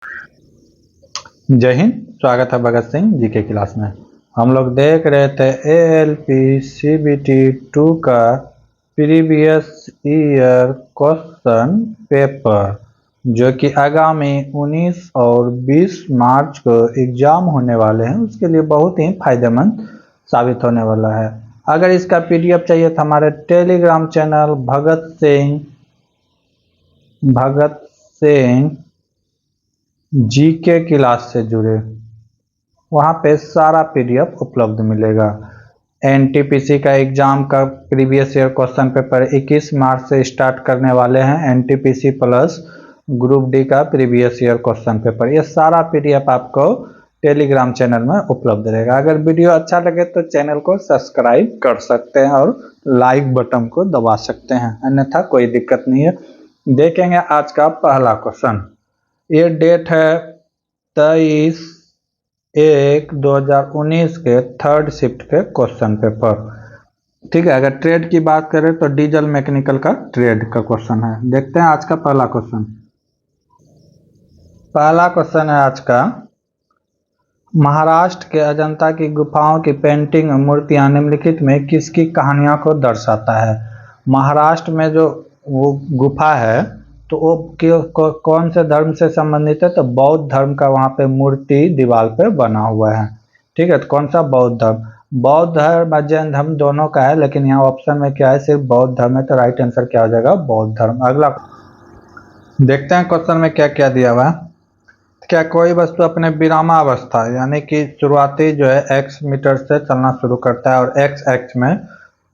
जय हिंद। स्वागत है भगत सिंह जीके क्लास में। हम लोग देख रहे थे ALP CBT 2 का प्रीवियस ईयर क्वेश्चन पेपर, जो कि आगामी 19 और 20 मार्च को एग्जाम होने वाले हैं, उसके लिए बहुत ही फायदेमंद साबित होने वाला है। अगर इसका PDF चाहिए तो हमारे Telegram channel Bhagat Singh GK class से जुड़े, वहाँ पे सारा PDF उपलब्ध मिलेगा। NTPC का एग्जाम का प्रीवियस ईयर क्वेश्चन पेपर 21 मार्च से स्टार्ट करने वाले हैं। NTPC प्लस ग्रुप डी का प्रीवियस ईयर क्वेश्चन पेपर, ये सारा PDF आपको टेलीग्राम चैनल में उपलब्ध रहेगा। अगर वीडियो अच्छा लगे तो चैनल को सब्सक्राइब कर सकते हैं और लाइक बटन को दबा सकते हैं, अन्यथा कोई दिक्कत नहीं है। देखेंगे आज का पहला क्वेश्चन। ये डेट है 23/1/2019 के थर्ड शिफ्ट के क्वेश्चन पेपर। ठीक है, अगर ट्रेड की बात करें तो डीजल मैकेनिकल का ट्रेड का क्वेश्चन है। देखते हैं आज का पहला क्वेश्चन। पहला क्वेश्चन है आज का, महाराष्ट्र के अजंता की गुफाओं की पेंटिंग मूर्तियां निम्नलिखित में किसकी कहानियों को दर्शाता है। महाराष्ट्र में जो वो गुफा है तो वो कौन से धर्म से संबंधित है, तो बौद्ध धर्म का वहाँ पे मूर्ति दीवार पे बना हुआ है। ठीक है, तो कौन सा बौद्ध धर्म, बौद्ध धर्म और जैन धर्म दोनों का है, लेकिन यहाँ ऑप्शन में क्या है, सिर्फ बौद्ध धर्म है, तो राइट आंसर क्या हो जाएगा, बौद्ध धर्म। अगला देखते हैं क्वेश्चन में क्या क्या दिया हुआ है। क्या कोई वस्तु अपने विरामावस्था यानी कि शुरुआती जो है x मीटर से चलना शुरू करता है और x एक्स में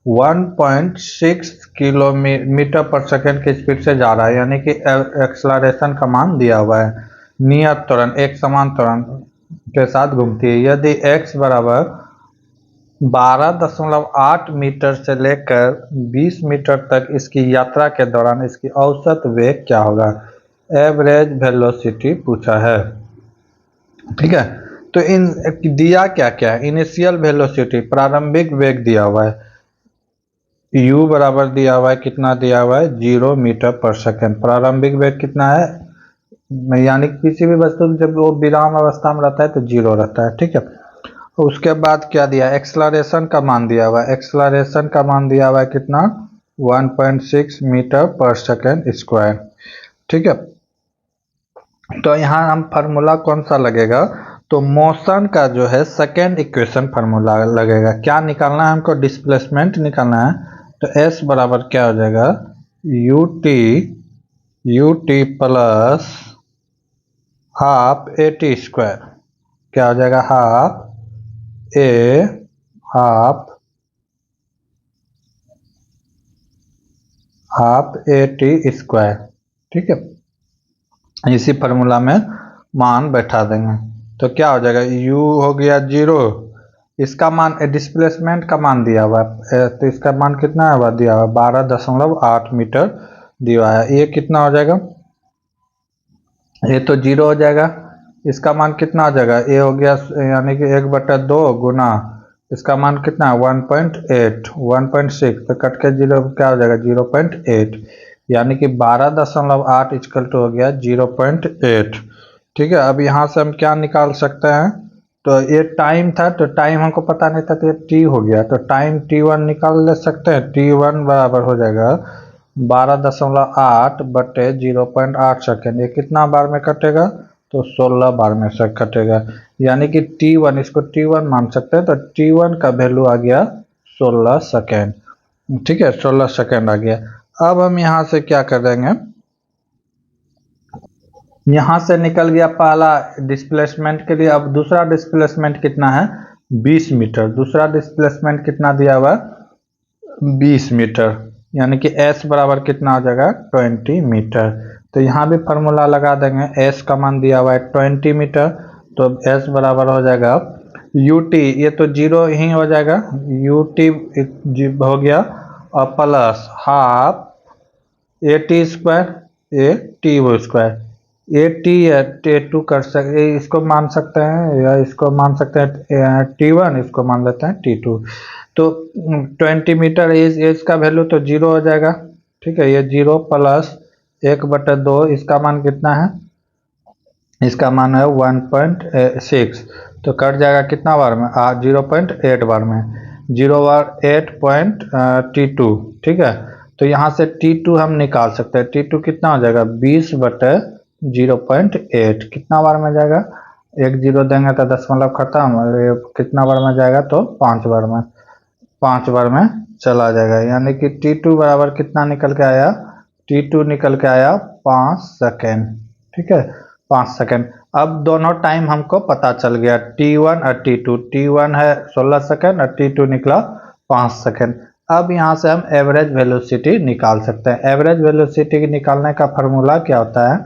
1.6 किलोमीटर पर सेकेंड की स्पीड से जा रहा है, यानी कि एक्सलरेशन का मान दिया हुआ है, नियत त्वरण एक समान त्वरण के साथ घूमती है। यदि x बराबर 12.8 मीटर से लेकर 20 मीटर तक इसकी यात्रा के दौरान इसकी औसत वेग क्या होगा, एवरेज वेलोसिटी पूछा है। ठीक है, तो इन दिया क्या क्या है, इनिशियल वेलोसिटी प्रारंभिक वेग दिया हुआ है, u बराबर दिया हुआ है, कितना दिया हुआ है 0 मीटर पर सेकेंड। प्रारंभिक वेग कितना है, यानी किसी भी वस्तु जब वो विराम अवस्था में रहता है तो 0 रहता है। ठीक है, उसके बाद क्या दिया, एक्सलरेशन का मान दिया हुआ है, एक्सलरेशन का मान दिया हुआ है कितना 1.6 मीटर पर सेकेंड स्क्वायर। ठीक है, तो यहाँ हम फार्मूला कौन सा लगेगा, तो मोशन का जो है सेकेंड इक्वेशन फार्मूला लगेगा। क्या निकालना है हमको, डिस्प्लेसमेंट निकालना है, तो S बराबर क्या हो जाएगा ut plus half AT square, क्या हो जाएगा हाफ AT स्क्वायर। ठीक है, इसी फार्मूला में मान बैठा देंगे तो क्या हो जाएगा, u हो गया 0, इसका मान डिस्प्लेसमेंट का मान दिया हुआ है, तो इसका मान कितना है दिया हुआ 12.8 मीटर दिया हुआ है। ये कितना हो जाएगा, ये तो 0 हो जाएगा, इसका मान कितना हो जाएगा, ये हो गया यानी कि 1/2 गुना इसका मान कितना है 1.6, तो कट के 0 क्या हो जाएगा 0.8, यानी कि 12.8 इक्वल टू हो गया 0.8। ठीक है, अब यहाँ से हम क्या निकाल सकते हैं, तो ये टाइम था, तो टाइम हमको पता नहीं था, तो ये t हो गया, तो टाइम t1 निकाल ले सकते हैं। t1 बराबर हो जाएगा 12.8 बटे 0.8 सेकेंड, ये कितना बार में कटेगा, तो 16 बार में से कटेगा, यानी कि t1, इसको t1 मान सकते हैं, तो t1 का वैल्यू आ गया 16 सेकेंड। ठीक है, 16 सेकेंड आ गया। अब हम यहाँ से क्या कर देंगे, यहाँ से निकल गया पहला डिस्प्लेसमेंट के लिए। अब दूसरा डिस्प्लेसमेंट कितना है 20 मीटर, दूसरा डिस्प्लेसमेंट कितना दिया हुआ 20 मीटर, यानी कि S बराबर कितना हो जाएगा 20 मीटर। तो यहाँ भी फार्मूला लगा देंगे, S का मान दिया हुआ है 20 मीटर, तो S बराबर हो जाएगा ut, ये तो 0 ही हो जाएगा, ut हो गया और plus half AT square AT square, AT कर सकते, इसको मान सकते हैं या इसको मान सकते हैं T1, इसको मान लेते हैं T2। तो 20 मीटर एज का वैल्यू तो 0 हो जाएगा। ठीक है, ये 0 प्लस 1/2, इसका मान कितना है इसका मान है 1.6, तो कट जाएगा कितना बार में 0.8 बार में, 0/8.T2। ठीक है, तो यहाँ से T2 हम निकाल सकते हैं। T2 कितना हो जाएगा 20/0.8, कितना बार में जाएगा, एक जीरो देंगे तो दशमलव खत्म, कितना बार में जाएगा तो 5 बार में, 5 बार में चला जाएगा। यानी कि T2 बराबर कितना निकल के आया, T2 निकल के आया 5 सेकेंड। ठीक है, 5 सेकेंड। अब दोनों टाइम हमको पता चल गया, T1 और T2। T1 है 16 सेकेंड और T2 निकला 5 सेकेंड। अब यहाँ से हम एवरेज वेलोसिटी निकाल सकते हैं। एवरेज वेलोसिटी निकालने का फार्मूला क्या होता है,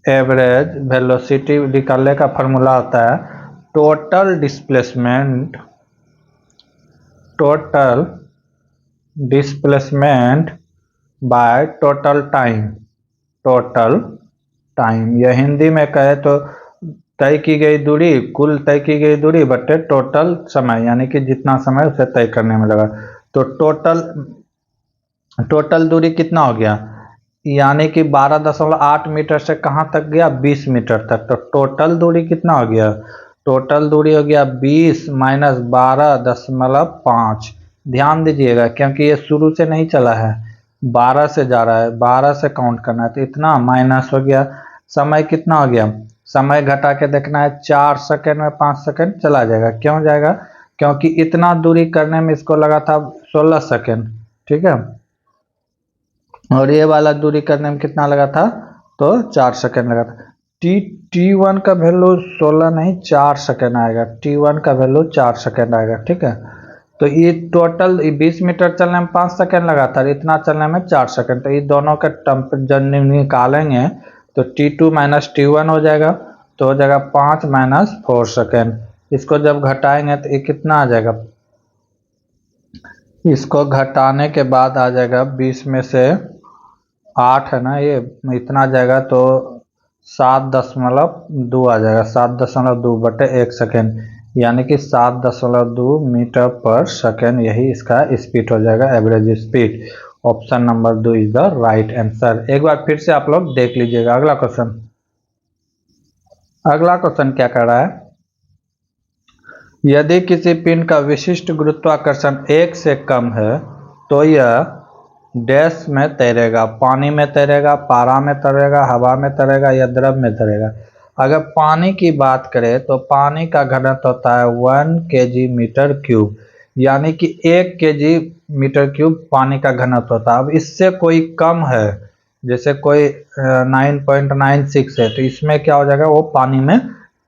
एवरेज वेलोसिटी निकालने का फार्मूला होता है total displacement by total time. यह हिंदी में कहे तो तय की गई दूरी, कुल तय की गई दूरी बटे टोटल समय, यानी कि जितना समय उसे तय करने में लगा। तो टोटल दूरी कितना हो गया, यानी कि 12.8 मीटर से कहाँ तक गया, 20 मीटर तक। तो टोटल दूरी कितना हो गया, टोटल दूरी हो गया 20 माइनस 12.5। ध्यान दीजिएगा क्योंकि ये शुरू से नहीं चला है, 12 से जा रहा है, 12 से काउंट करना है, तो इतना माइनस हो गया। समय कितना हो गया, समय घटा के देखना है, 4 सेकेंड में 5 सेकेंड चला जाएगा। क्यों जाएगा, क्योंकि इतना दूरी करने में इसको लगा था 16 सेकेंड। ठीक है, और ये वाला दूरी करने में कितना लगा था, तो 4 सेकेंड लगा था। T1 का वैल्यू 16 नहीं 4 सेकेंड आएगा, T1 का वैल्यू 4 सेकेंड आएगा। ठीक है, तो ये टोटल 20 मीटर चलने में 5 सेकेंड लगा था, इतना चलने में 4 सेकेंड। तो ये दोनों के जब निकालेंगे तो T2 माइनस T1 हो जाएगा, तो हो जाएगा 5 माइनस 4 सेकेंड। इसको जब घटाएंगे तो ये कितना आ जाएगा, इसको घटाने के बाद आ जाएगा 20 में से 8 है ना, ये इतना जाएगा तो 7.2 आ जाएगा, 7.2 बटे 1 सेकेंड, यानी कि 7.2 मीटर पर सेकेंड, यही इसका स्पीड हो जाएगा, average speed. Option number 2 is the right answer. एक बार फिर से आप लोग देख लीजिएगा अगला क्वेश्चन क्या कर रहा है, यदि किसी पिंड का विशिष्ट गुरुत्वाकर्षण 1 से कम है तो यह डैश में तैरेगा, पानी में तैरेगा, पारा में तैरेगा, हवा में तैरेगा या द्रव में तैरेगा। अगर पानी की बात करें तो पानी का घनत्व होता है 1 kg मीटर क्यूब, यानी कि 1 kg मीटर क्यूब पानी का घनत्व होता है। अब इससे कोई कम है, जैसे कोई 9.96 है, तो इसमें क्या हो जाएगा, वो पानी में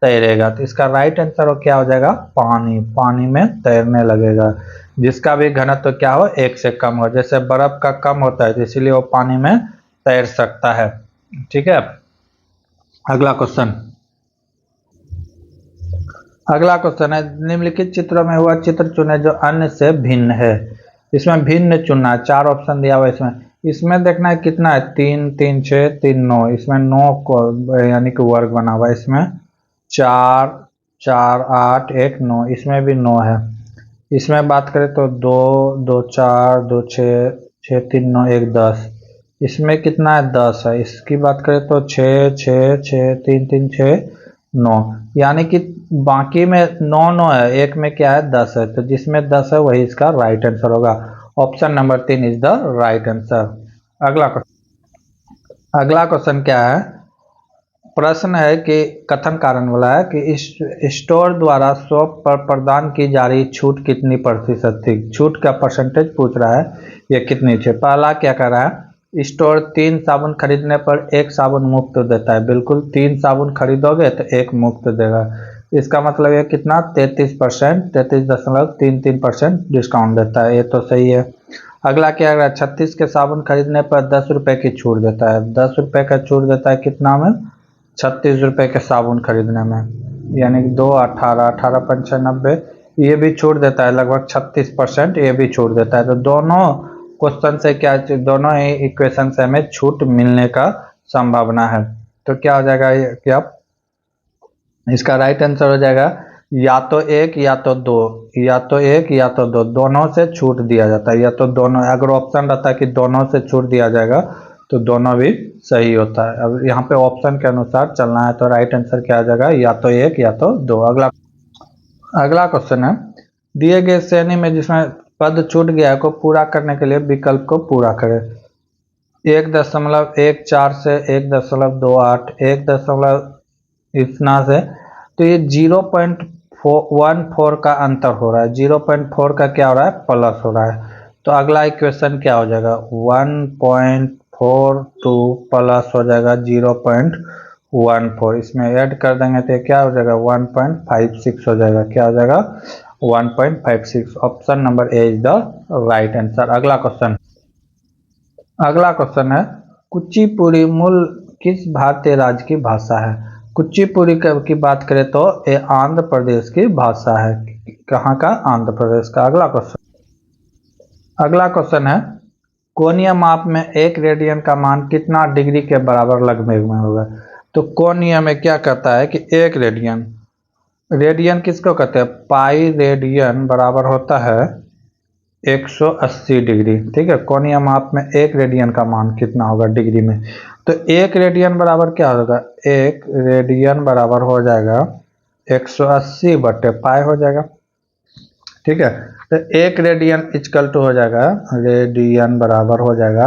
तैरेगा। तो इसका राइट आंसर क्या हो जाएगा, पानी में तैरने लगेगा, जिसका भी घनत्व क्या हो 1 से कम हो। जैसे बर्फ का कम होता है तो इसीलिए वो पानी में तैर सकता है। ठीक है, अगला क्वेश्चन है, निम्नलिखित चित्रों में हुआ चित्र चुने जो अन्य से भिन्न है। इसमें भिन्न चुनना है, 4 ऑप्शन दिया हुआ है। इसमें देखना है कितना है, 3 3 6 3 9, इसमें 9 को यानी कि वर्ग बना हुआ है। इसमें 4 4 8 1 9, इसमें भी 9 है। इसमें बात करें तो 2 2 4 2 6 6 3 9 1 10, इसमें कितना है 10 है। इसकी बात करें तो 6 6 6 3 3 6 9, यानी कि बाकी में 9 9 है, एक में क्या है 10 है, तो जिसमें 10 है वही इसका राइट आंसर होगा। Option number 3 is the right answer. अगला क्वेश्चन क्या है, प्रश्न है कि कथन कारण वाला है कि स्टोर द्वारा शॉप पर प्रदान की जा रही छूट कितनी प्रतिशत थी। छूट का परसेंटेज पूछ रहा है, ये कितनी थी। पहला क्या कर रहा है, स्टोर 3 साबुन खरीदने पर 1 साबुन मुफ्त देता है। बिल्कुल 3 साबुन खरीदोगे तो 1 मुफ्त देगा, इसका मतलब है कितना 33%, 33.33% डिस्काउंट देता है, ये तो सही है। अगला क्या है, 36 के साबुन खरीदने पर 10 रुपये की छूट देता है। 10 रुपये का छूट देता है कितना में, 36 रुपये के साबुन खरीदने में, यानी कि 2 18 18 5 90, ये भी छूट देता है लगभग 36%, ये भी छूट देता है। तो दोनों क्वेश्चन से क्या, दोनों ही इक्वेशन से हमें छूट मिलने का संभावना है। तो क्या हो जाएगा, क्या इसका राइट आंसर हो जाएगा या तो 1 या तो 2, या तो 1 या तो 2, दोनों से छूट दिया जाता है, या तो दोनों। अगर ऑप्शन रहता है कि दोनों से छूट दिया जाएगा तो दोनों भी सही होता है। अब यहाँ पे ऑप्शन के अनुसार चलना है, तो राइट आंसर क्या आ जाएगा, या तो 1 या तो 2। अगला अगला क्वेश्चन है, दिए गए श्रेणी में जिसमें पद छूट गया है को पूरा करने के लिए विकल्प को पूरा करें। 1.14 से 1.28, 1. इतना से, तो ये 0.14 का अंतर हो रहा है। 0.4 का क्या हो रहा है, प्लस हो रहा है। तो अगला इक्वेशन क्या हो जाएगा, 1.42 प्लस हो जाएगा 0.14। इसमें ऐड कर देंगे तो क्या हो जाएगा, 1.56 हो जाएगा। क्या हो जाएगा, 1.56। Option number A is the right answer. अगला क्वेश्चन है, कुचिपुड़ी मूल किस भारतीय राज्य की भाषा है। कुचिपुड़ी की बात करें तो ये आंध्र प्रदेश की भाषा है। कहाँ का, आंध्र प्रदेश का। अगला क्वेश्चन है, कोणीय माप में 1 रेडियन का मान कितना डिग्री के बराबर लगभग में होगा। तो कोणीय में क्या कहता है कि 1 रेडियन, रेडियन किसको कहते हैं, पाई रेडियन बराबर होता है 180 डिग्री। ठीक है, कोणीय माप में 1 रेडियन का मान कितना होगा डिग्री में। तो 1 रेडियन बराबर क्या होगा, 1 रेडियन बराबर हो जाएगा 180 बटे पाई हो जाएगा। ठीक है, तो 1 रेडियन इक्वल टू हो जाएगा, रेडियन बराबर हो जाएगा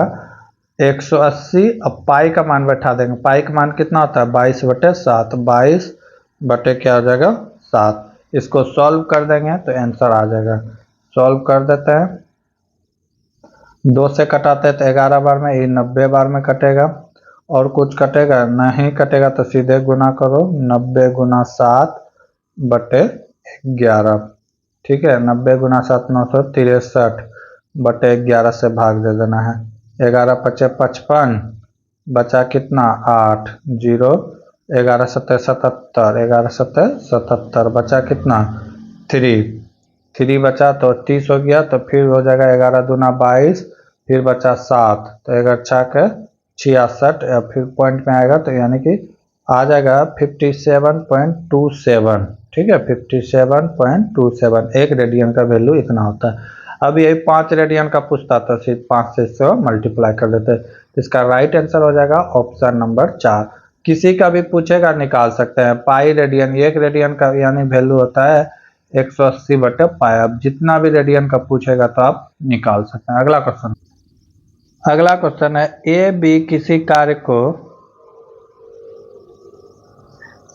180। अब पाई का मान बैठा देंगे। पाई का मान कितना होता है, 22/7। 22 बटे क्या हो जाएगा, 7। इसको सॉल्व कर देंगे तो आंसर आ जाएगा। सॉल्व कर देते हैं, 2 से कटाते हैं तो 11 बार में, ये 90 बार में कटेगा। और कुछ कटेगा, नहीं कटेगा तो सीधे गुना करो, 90 गुना 7 बटे 11। ठीक है, 90 गुना 7 963 बटे 11 से भाग दे देना है। 11 पचे 55, बचा कितना 8, 0। 11 सत्ते 77, 11 सत्ते 77, बचा कितना 3 बचा तो 30 हो गया। तो फिर हो जाएगा 11 दूना 22, फिर बचा 7, तो 11 छः 66, या फिर पॉइंट में आएगा तो यानी कि आ जाएगा 57.27। ठीक है, 57.27। 1 रेडियन का वैल्यू इतना होता है। अब यही 5 रेडियन का पूछता तो सिर्फ 5 से इसको मल्टीप्लाई कर देते। इसका राइट आंसर हो जाएगा ऑप्शन नंबर 4। किसी का भी पूछेगा निकाल सकते हैं। पाई रेडियन, 1 रेडियन का यानी वैल्यू होता है 180 बटे पाई। अब जितना भी रेडियन का पूछेगा तो आप निकाल सकते हैं। अगला क्वेश्चन है, ए बी किसी कार्य को,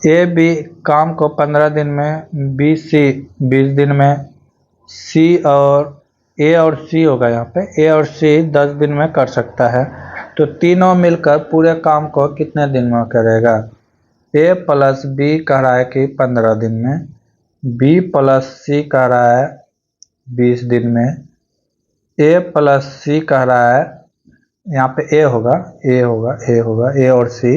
ए बी काम को 15 दिन में, बी सी 20 दिन में, सी और ए और सी होगा यहाँ पे, ए और सी 10 दिन में कर सकता है। तो तीनों मिलकर पूरे काम को कितने दिन में करेगा। ए प्लस बी कह रहा है कि 15 दिन में, बी प्लस सी कह रहा है 20 दिन में, ए प्लस सी कह रहा है, यहाँ पे ए होगा, ए और सी,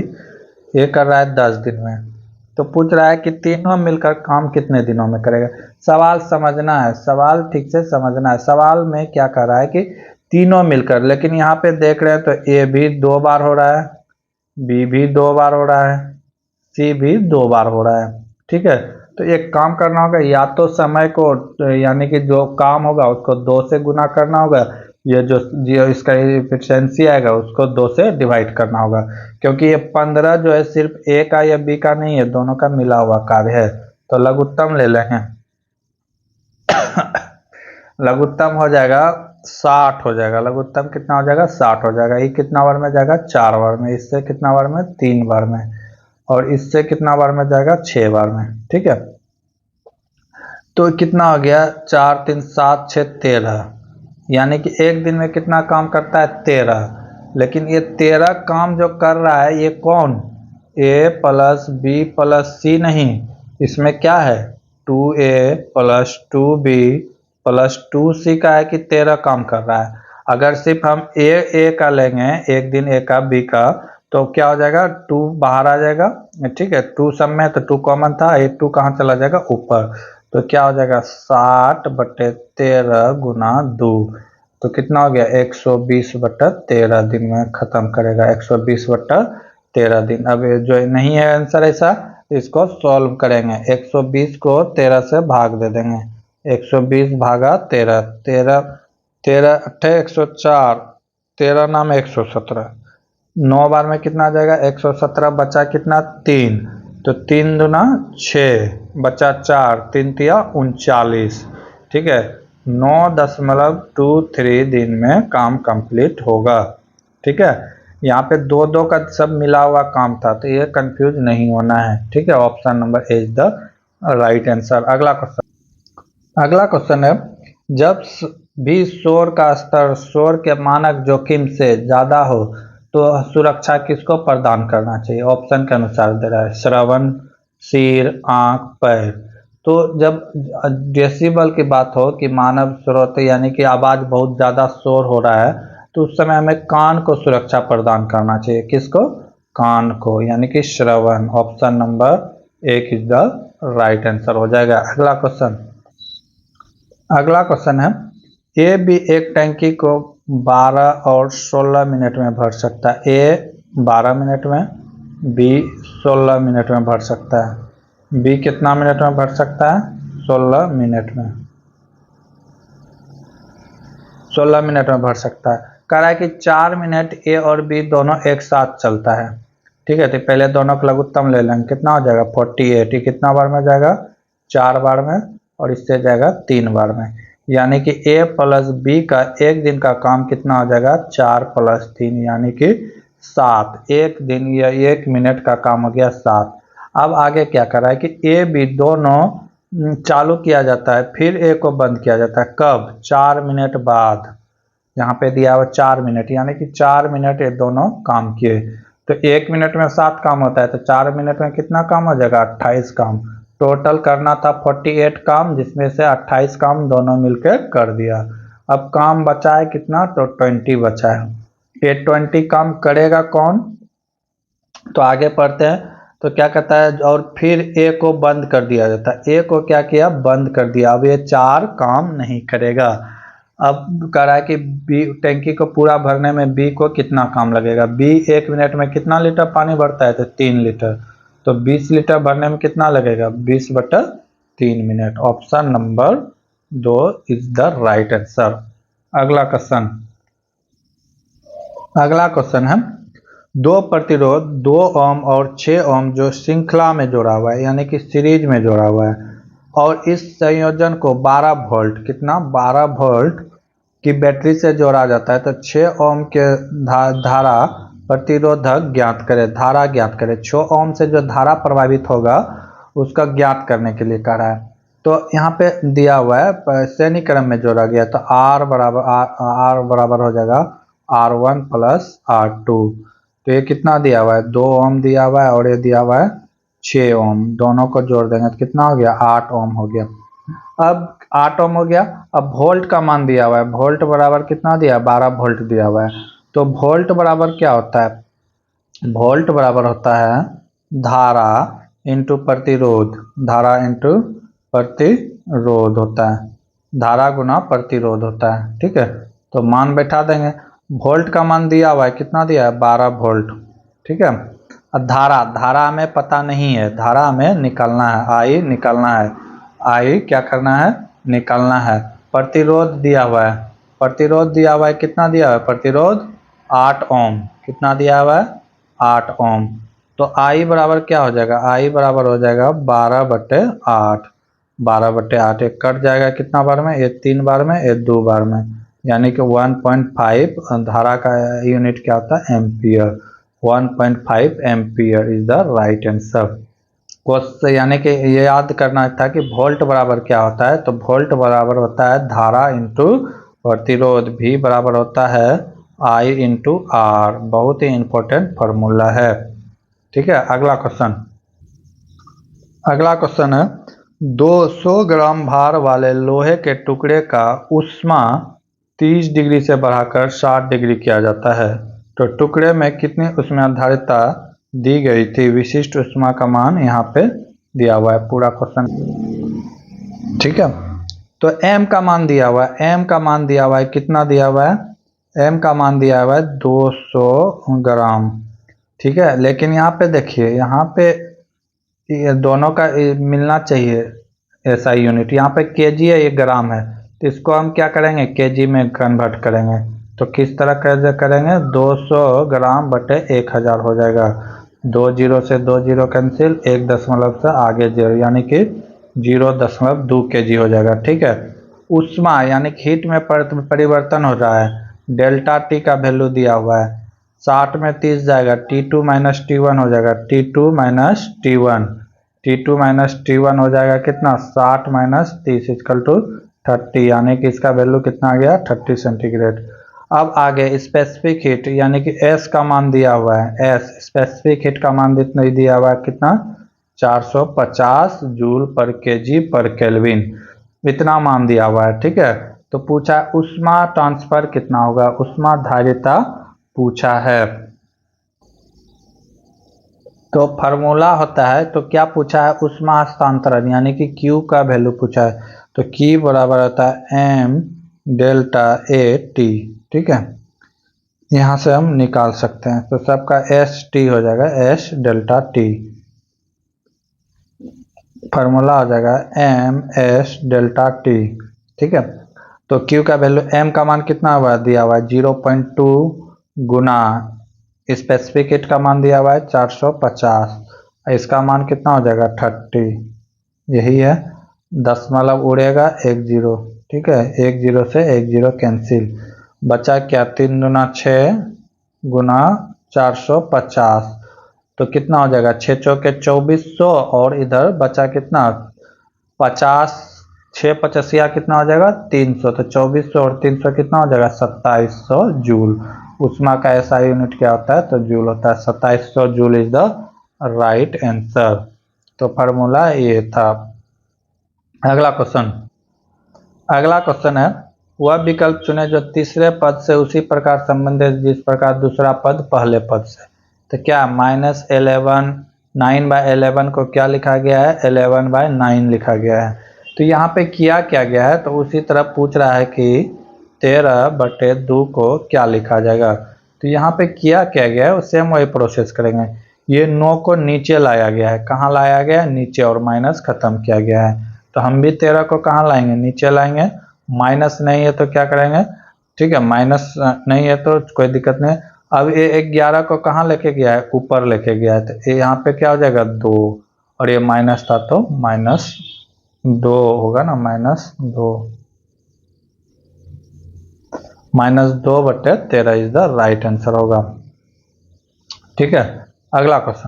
ए कर रहा है 10 दिन में। तो पूछ रहा है कि तीनों मिलकर काम कितने दिनों में करेगा। सवाल समझना है, सवाल ठीक से समझना है। सवाल में क्या कह रहा है कि तीनों मिलकर, लेकिन यहाँ पे देख रहे हैं तो ए भी 2 बार हो रहा है, बी भी 2 बार हो रहा है, सी भी 2 बार हो रहा है। ठीक है, तो एक काम करना होगा, या तो समय को यानी कि जो काम होगा उसको 2 से गुना करना होगा, ये जो इसका एफिशिएंसी आएगा उसको 2 से डिवाइड करना होगा। क्योंकि ये 15 जो है सिर्फ ए का या बी का नहीं है, दोनों का मिला हुआ कार्य है। तो लघुत्तम ले लेंगे। लघुत्तम हो जाएगा 60 हो जाएगा। लघुत्तम कितना हो जाएगा, 60 हो जाएगा। ये कितना बार में जाएगा, 4 बार में। इससे कितना बार में, 3 बार में। और इससे कितना बार में जाएगा, 6 बार में। ठीक है, तो कितना हो गया, 4 3 7 6 13, यानी कि एक दिन में कितना काम करता है, 13। लेकिन ये 13 काम जो कर रहा है ये कौन, ए प्लस बी प्लस सी नहीं, इसमें क्या है 2a plus 2b plus 2c का है कि 13 काम कर रहा है। अगर सिर्फ हम ए का लेंगे, एक दिन ए का बी का, तो क्या हो जाएगा, 2 बाहर आ जाएगा। ठीक है, 2 सब में तो 2 कॉमन था, ये 2 कहाँ चला जाएगा, ऊपर। तो क्या हो जाएगा, 60 बटे 13 गुना 2, तो कितना हो गया, 120 बटा 13 दिन में खत्म करेगा। 120 बटा 13 दिन। अब जो नहीं है आंसर ऐसा, इसको सॉल्व करेंगे। 120 को 13 से भाग दे देंगे। 120 भागा 13, 13 13 8 104, 13 नाम 117, 9 बार में कितना आ जाएगा, 117 बचा कितना 3, तो 3 दूना 6 बचा 4, 3 तिया 39। ठीक है, 9.23 दिन में काम कंप्लीट होगा। ठीक है, यहाँ पे 2 का सब मिला हुआ काम था, तो ये कंफ्यूज नहीं होना है। ठीक है, option number A is the right answer. अगला क्वेश्चन है, जब भी शोर का स्तर शोर के मानक जोखिम से ज्यादा हो तो सुरक्षा किसको प्रदान करना चाहिए? ऑप्शन के अनुसार दे रहा है, श्रवण, सिर, आंख, पैर। तो जब डेसिबल की बात हो कि मानव स्रोत यानी कि आवाज बहुत ज्यादा शोर हो रहा है, तो उस समय हमें कान को सुरक्षा प्रदान करना चाहिए। किसको? कान को, यानी कि श्रवण। ऑप्शन नंबर एक इज द राइट आंसर हो जाएगा। अगला क्वेश्चन है, ए भी एक टैंकी को 12 और 16 मिनट में भर सकता है। ए 12 मिनट में, बी 16 मिनट में भर सकता है। बी कितना मिनट में भर सकता है? 16 मिनट में। 16 मिनट में भर सकता है। कह रहा है कि 4 मिनट ए और बी दोनों एक साथ चलता है। ठीक है, तो पहले दोनों का लघुत्तम ले लेंगे। कितना हो जाएगा? 48। कितना बार में जाएगा? 4 बार में, और इससे जाएगा 3 बार में। यानी कि ए प्लस बी का एक दिन का काम कितना हो जाएगा? 4 + 3 यानी कि 7। एक दिन या 1 मिनट का काम हो गया 7। अब आगे क्या कर रहा है कि ए बी दोनों चालू किया जाता है, फिर ए को बंद किया जाता है। कब? 4 मिनट बाद। यहाँ पे दिया हुआ 4 मिनट, यानी कि 4 मिनट ये दोनों काम किए। तो 1 मिनट में 7 काम होता है, तो 4 मिनट में कितना काम हो जाएगा? 28 काम। टोटल करना था 48 काम, जिसमें से 28 काम दोनों मिलकर कर दिया। अब काम बचा है कितना? तो 20 बचा है। ये 20 काम करेगा कौन? तो आगे पढ़ते हैं। तो क्या कहता है, और फिर ए को बंद कर दिया जाता है। ए को क्या किया? बंद कर दिया। अब ये 4 काम नहीं करेगा। अब कह रहा है कि बी टैंकी को पूरा भरने में बी को कितना काम लगेगा? बी 1 मिनट में कितना लीटर पानी भरता है? तो 3 लीटर। तो 20 लीटर भरने में कितना लगेगा? 20/3 minute. Option number 2 is the right answer. अगला क्वेश्चन है, दो प्रतिरोध 2 ओम और 6 ओम जो श्रृंखला में जोड़ा हुआ है, यानी कि सीरीज में जोड़ा हुआ है, और इस संयोजन को 12 वोल्ट, कितना? 12 वोल्ट की बैटरी से जोड़ा जाता है। तो 6 ओम के धारा प्रतिरोधक ज्ञात करें, धारा ज्ञात करें। 6 ओम से जो धारा प्रभावित होगा उसका ज्ञात करने के लिए कह रहा है। तो यहाँ पे दिया हुआ है श्रेणी क्रम में जोड़ा गया, तो R बराबर हो जाएगा R1 + R2। तो ये कितना दिया हुआ है? 2 ओम दिया हुआ है, और ये दिया हुआ है 6 ओम। दोनों को जोड़ देंगे तो कितना हो गया? 8 ओम हो गया। अब 8 ओम हो गया। अब वोल्ट का मान दिया हुआ है। वोल्ट बराबर कितना दिया? 12 वोल्ट दिया हुआ है। तो वोल्ट बराबर क्या होता है? वोल्ट बराबर होता है धारा इंटू प्रतिरोध। धारा इंटू प्रतिरोध होता है। धारा गुना प्रतिरोध होता है। ठीक है, तो मान बैठा देंगे। वोल्ट का मान दिया हुआ है, कितना दिया है? 12 वोल्ट। ठीक है, अब धारा हमें पता नहीं है, धारा हमें निकालना है, आई निकालना है। आई क्या करना है? निकालना है। प्रतिरोध दिया हुआ है, प्रतिरोध दिया हुआ है, कितना दिया हुआ है? प्रतिरोध 8 ओम। कितना दिया हुआ है? 8 ओम। तो आई बराबर क्या हो जाएगा? आई बराबर हो जाएगा 12/8। 12/8 एक कट जाएगा कितना बार में? ये 3 बार में, ये 2 बार में, यानी कि 1.5। धारा का यूनिट क्या होता है? Ampere. 1.5 ampere is the right answer. Question यानी कि ये याद करना था कि वोल्ट बराबर क्या होता है? तो वोल्ट बराबर होता है धारा इंटू प्रतिरोध। भी बराबर होता है आई इंटू आर। बहुत ही इंपॉर्टेंट फॉर्मूला है। ठीक है, अगला क्वेश्चन है, 200 ग्राम भार वाले लोहे के टुकड़े का ऊष्मा 30 डिग्री से बढ़ाकर 60 डिग्री किया जाता है, तो टुकड़े में कितनी ऊष्माधारिता दी गई थी? विशिष्ट ऊष्मा का मान यहाँ पे दिया हुआ है, पूरा क्वेश्चन। ठीक है, तो m का मान दिया हुआ है। m का मान दिया हुआ है, कितना दिया हुआ है? m का मान दिया हुआ है 200 ग्राम। ठीक है, लेकिन यहाँ पे देखिए, यहाँ पे ये दोनों का मिलना चाहिए ऐसा यूनिट। यहाँ पे केजी है, ये ग्राम है, तो इसको हम क्या करेंगे? केजी में कन्वर्ट करेंगे। तो किस तरह कैसे करेंगे, 200 ग्राम बटे 1000 हो जाएगा। 2 जीरो से 2 जीरो कैंसिल, 1 दशमलव से आगे 0 यानी कि 0.2 kg हो जाएगा। ठीक है, उष्मा यानी कि हीट में परिवर्तन हो रहा है। डेल्टा टी का वैल्यू दिया हुआ है, 60 में 30 जाएगा, T2 माइनस T1 हो जाएगा, T2 minus T1, T2 minus T1 हो जाएगा कितना, 60 माइनस 30 इक्वल टू 30, यानी कि इसका वैल्यू कितना आ गया, 30 सेंटीग्रेड। अब आगे स्पेसिफिक हीट यानी कि S का मान दिया हुआ है, S स्पेसिफिक हीट का मान नहीं दिया हुआ है, कितना, 450 जूल पर केजी पर केल्विन, इतना मान दिया हुआ है। ठीक है, तो पूछा उष्मा ट्रांसफर कितना होगा, उष्मा धारिता पूछा है। तो फार्मूला होता है, तो क्या पूछा है, उष्मा हस्तांतरण यानी कि Q का वैल्यू पूछा है, तो Q बराबर होता है m डेल्टा A T। ठीक है, यहाँ से हम निकाल सकते हैं, तो सबका S T हो जाएगा, S डेल्टा T, फार्मूला हो जाएगा m S डेल्टा T। ठीक है, तो Q का वैल्यू, m का मान कितना हुआ दिया हुआ है 0.2 गुना स्पेसिफिक हीट का मान दिया हुआ है 450, इसका मान कितना हो जाएगा 30, यही है, दशमलव उड़ेगा 1 जीरो। ठीक है, 1 जीरो से 1 जीरो कैंसिल, बचा क्या, 3 दूना 6 गुना 450, तो कितना हो जाएगा, 6 चौके 2400, और इधर बचा कितना 50, 6 पचासिया कितना हो जाएगा 300, तो 2400 और 300 कितना हो जाएगा 2700 जूल। उष्मा का ऐसा यूनिट क्या होता है, तो जूल होता है, 2700 joule is the right answer. तो फार्मूला ये था। अगला क्वेश्चन है, वह विकल्प चुने जो तीसरे पद से उसी प्रकार संबंधित जिस प्रकार दूसरा पद पहले पद से। तो क्या -11 9/11 को क्या लिखा गया है, 11/9 लिखा गया है। तो यहाँ पे किया क्या गया है, तो उसी तरह पूछ रहा है कि 13/2 को क्या लिखा जाएगा। तो यहाँ पे किया क्या गया है, सेम वही प्रोसेस करेंगे। ये 9 को नीचे लाया गया है, कहाँ लाया गया है, नीचे, और माइनस खत्म किया गया है। तो हम भी 13 को कहाँ लाएंगे, नीचे लाएंगे, माइनस नहीं है तो क्या करेंगे, ठीक है, माइनस नहीं है तो कोई दिक्कत नहीं। अब ये 11 को कहाँ लेके गया है, ऊपर लेके गया है, तो ये यहाँ पे क्या हो जाएगा 2, और ये माइनस था तो -2 होगा ना, -2/13 इज द राइट आंसर होगा। ठीक है, अगला क्वेश्चन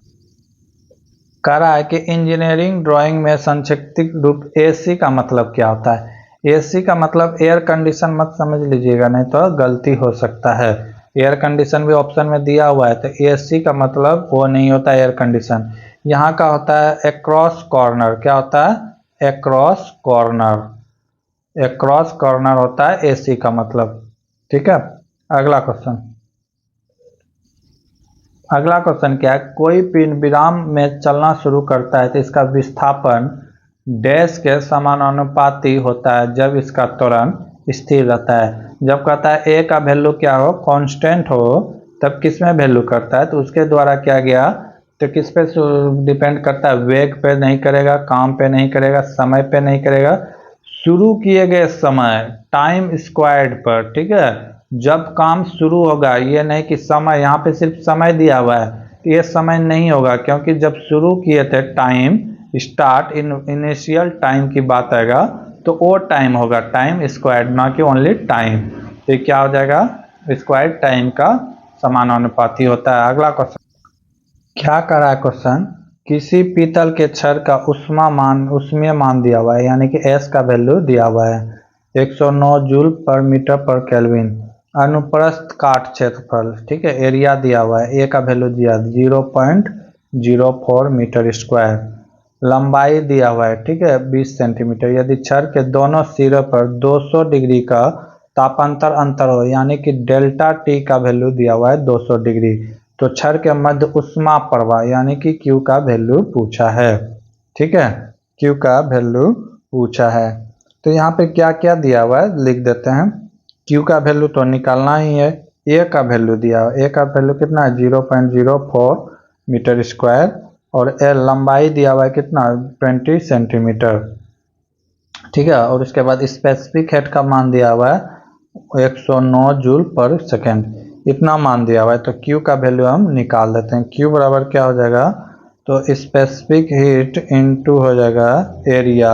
कह रहा है कि इंजीनियरिंग ड्राइंग में संक्षिप्त रूप AC का मतलब क्या होता है। AC का मतलब एयर कंडीशन मत समझ लीजिएगा, नहीं तो गलती हो सकता है। एयर कंडीशन भी ऑप्शन में दिया हुआ है, तो AC का मतलब वो नहीं होता एयर कंडीशन। यहाँ का होता है अक्रॉस कॉर्नर, क्या होता है, अक्रॉस कॉर्नर, अक्रॉस कॉर्नर होता है AC का मतलब। ठीक है, अगला क्वेश्चन क्या है, कोई पिंड विराम में चलना शुरू करता है तो इसका विस्थापन डैश के समानुपाती होता है जब इसका त्वरण स्थिर रहता है। जब कहता है A का वैल्यू क्या हो, कांस्टेंट हो, तब किस में वैल्यू करता है, तो उसके द्वारा क्या गया, तो किस पे डिपेंड करता है, वेग पे नहीं करेगा, काम पे नहीं करेगा, समय पे नहीं करेगा, शुरू किए गए समय टाइम स्क्वायर्ड पर। ठीक है, जब काम शुरू होगा, ये नहीं कि समय, यहाँ पे सिर्फ समय दिया हुआ है, तो ये समय नहीं होगा, क्योंकि जब शुरू किए थे टाइम स्टार्ट इनिशियल टाइम की बात आएगा, तो वो टाइम होगा टाइम स्क्वायर्ड, ना कि ओनली टाइम। तो क्या हो जाएगा, स्क्वायर्ड टाइम का समानुपाती होता है। अगला क्वेश्चन क्या कर रहा है क्वेश्चन, किसी पीतल के छड़ का उष्मीय मान दिया हुआ है, यानी कि S का वैल्यू दिया हुआ है 109 जूल पर मीटर पर केल्विन। अनुप्रस्थ काट क्षेत्रफल, ठीक है, एरिया दिया हुआ है, A का वैल्यू दिया 0.04 मीटर स्क्वायर। लंबाई दिया हुआ है, ठीक है, 20 सेंटीमीटर। यदि छड़ के दोनों सिरों पर 200 डिग्री का तापांतर अंतर हो, यानी कि डेल्टा T का वैल्यू दिया हुआ है 200 डिग्री, तो छड़ के मध्य उष्मा प्रवाह यानी कि Q का वैल्यू पूछा है। ठीक है, Q का वैल्यू पूछा है। तो यहाँ पे क्या क्या दिया हुआ है लिख देते हैं। Q का वैल्यू तो निकालना ही है, A का वैल्यू दिया हुआ है, A का वैल्यू कितना है 0.04 मीटर स्क्वायर, और L लंबाई दिया हुआ है कितना 20 सेंटीमीटर। ठीक है, और उसके बाद स्पेसिफिक हेड का मान दिया हुआ है 109 जूल पर सेकेंड, इतना मान दिया हुआ है। तो Q का वैल्यू हम निकाल देते हैं। Q बराबर क्या हो जाएगा, तो स्पेसिफिक हीट इनटू हो जाएगा एरिया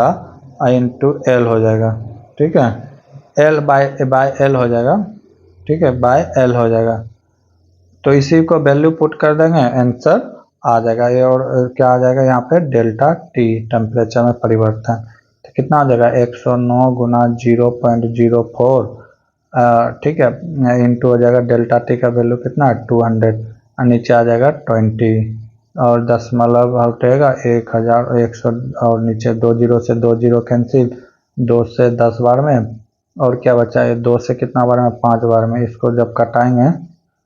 इनटू L हो जाएगा, ठीक है, L बाय L हो जाएगा, ठीक है, बाय L हो जाएगा। तो इसी को वैल्यू पुट कर देंगे, आंसर आ जाएगा ये। और क्या आ जाएगा यहाँ पे, डेल्टा T टेम्परेचर में परिवर्तन। तो कितना आ जाएगा, 109 गुना 0.04, ठीक है, इंटू हो जाएगा डेल्टा T का वैल्यू कितना, 200, और नीचे आ जाएगा 20, और दशमलव हटेगा 1000, 100, और नीचे 2 जीरो से 2 जीरो कैंसिल, 2 से 10 बार में, और क्या बचा है, 2 से कितना बार में, 5 बार में। इसको जब कटाएंगे,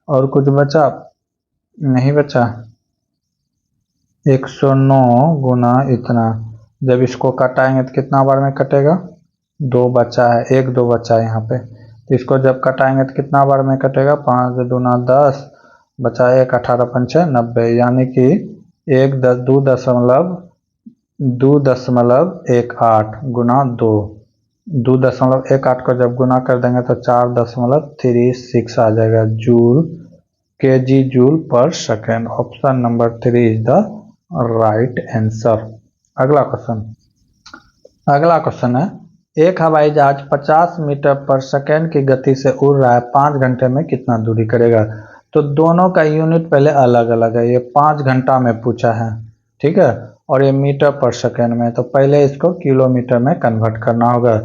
और कुछ बचा नहीं बचा, 109 गुना इतना, जब इसको कटाएंगे तो कितना बार में कटेगा, 2 बचा है, 1 2 बचा है यहाँ पे। तो इसको जब कटाएंगे तो कितना बार में कटेगा, 5 दूना 10, बचा 1, 18 पंचे 90, यानी कि 2.18 गुना 2.18 को जब गुना कर देंगे तो 4.36 आ जाएगा जूल, kg जूल पर second. Option number 3 is the right answer. अगला क्वेश्चन है, एक हवाई जहाज 50 मीटर पर सेकेंड की गति से उड़ रहा है, 5 घंटे में कितना दूरी करेगा। तो दोनों का यूनिट पहले अलग अलग है, ये 5 घंटा में पूछा है, ठीक है, और ये मीटर पर सेकेंड में। तो पहले इसको किलोमीटर में कन्वर्ट करना होगा।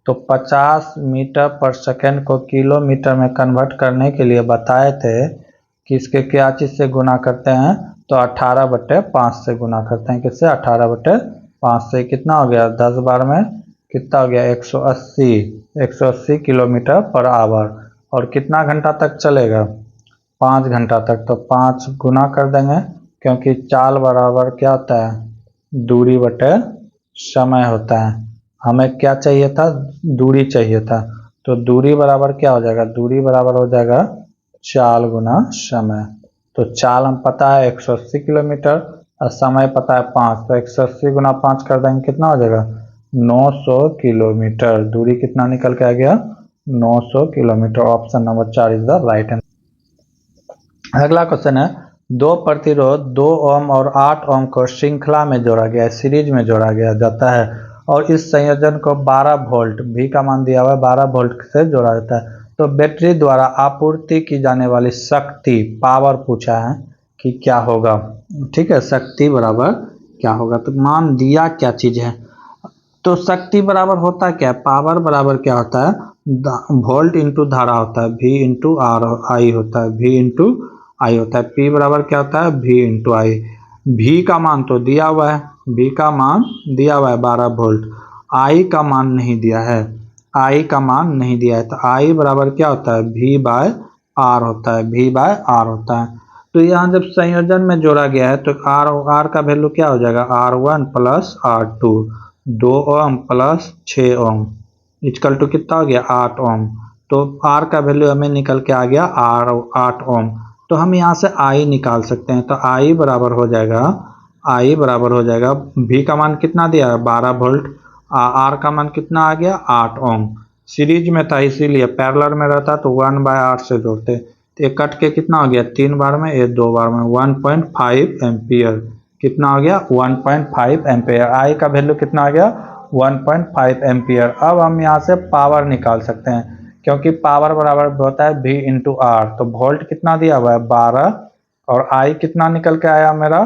तो 50 मीटर पर सेकेंड को किलोमीटर में कन्वर्ट करने के लिए बताए थे कि इसके क्या चीज़ से गुना करते हैं, तो 18/5 से गुना करते हैं। किससे, 18/5 से। कितना हो गया, 10 बार में कितना हो गया, 180 किलोमीटर पर आवर। और कितना घंटा तक चलेगा, 5 घंटा तक। तो 5 गुना कर देंगे, क्योंकि चाल बराबर क्या होता है, दूरी बटे समय होता है। हमें क्या चाहिए था, दूरी चाहिए था। तो दूरी बराबर क्या हो जाएगा, दूरी बराबर हो जाएगा चाल गुना समय। तो चाल हम पता है 180 किलोमीटर, और समय पता है 5, तो 180 गुना 5 कर देंगे, कितना हो जाएगा, 900 किलोमीटर। दूरी कितना निकल के आ गया, 900 kilometre. Option number 4 is the right answer. अगला क्वेश्चन है, 2 प्रतिरोध 2 ओम और 8 ओम को श्रृंखला में जोड़ा गया है, सीरीज में जोड़ा गया जाता है, और इस संयोजन को 12 वोल्ट, V का मान दिया हुआ है, 12 वोल्ट से जोड़ा जाता है। तो बैटरी द्वारा आपूर्ति की जाने वाली शक्ति, पावर पूछा है कि क्या होगा, ठीक है, शक्ति बराबर क्या होगा। तो मान दिया क्या चीज है, तो शक्ति बराबर होता क्या है, पावर बराबर क्या होता है, वोल्ट इंटू धारा होता है, V इंटू आर आई होता है, V इंटू आई होता है। P बराबर क्या होता है, V इंटू आई। V का मान तो दिया हुआ है, V का मान दिया हुआ है 12 वोल्ट, I का मान नहीं दिया है, I का मान नहीं दिया है। तो I बराबर क्या होता है, V बाय आर होता है, V बाय आर होता है। तो यहाँ जब संयोजन में जोड़ा गया है तो R का वैल्यू क्या हो जाएगा, R1 plus R2, 2 ohm plus 6 ohm equal to कितना हो गया, 8 ओम। तो R का वैल्यू हमें निकल के आ गया 8 ओम। तो हम यहाँ से I निकाल सकते हैं। तो I बराबर हो जाएगा, I बराबर हो जाएगा, V का मान कितना दिया है 12 वोल्ट, R का मान कितना आ गया 8 ओम। सीरीज में था इसीलिए, पैरेलल में रहता तो 1/8 से जोड़ते। तो ये कट के कितना हो गया, 3 बार में, ये 2 बार में, 1.5 एम्पियर। कितना हो गया, 1.5 एम्पियर। I का वैल्यू कितना आ गया, 1.5 एम्पियर। अब हम यहाँ से पावर निकाल सकते हैं, क्योंकि पावर बराबर होता है V इंटू आर। तो वोल्ट कितना दिया हुआ है 12, और I कितना निकल के आया मेरा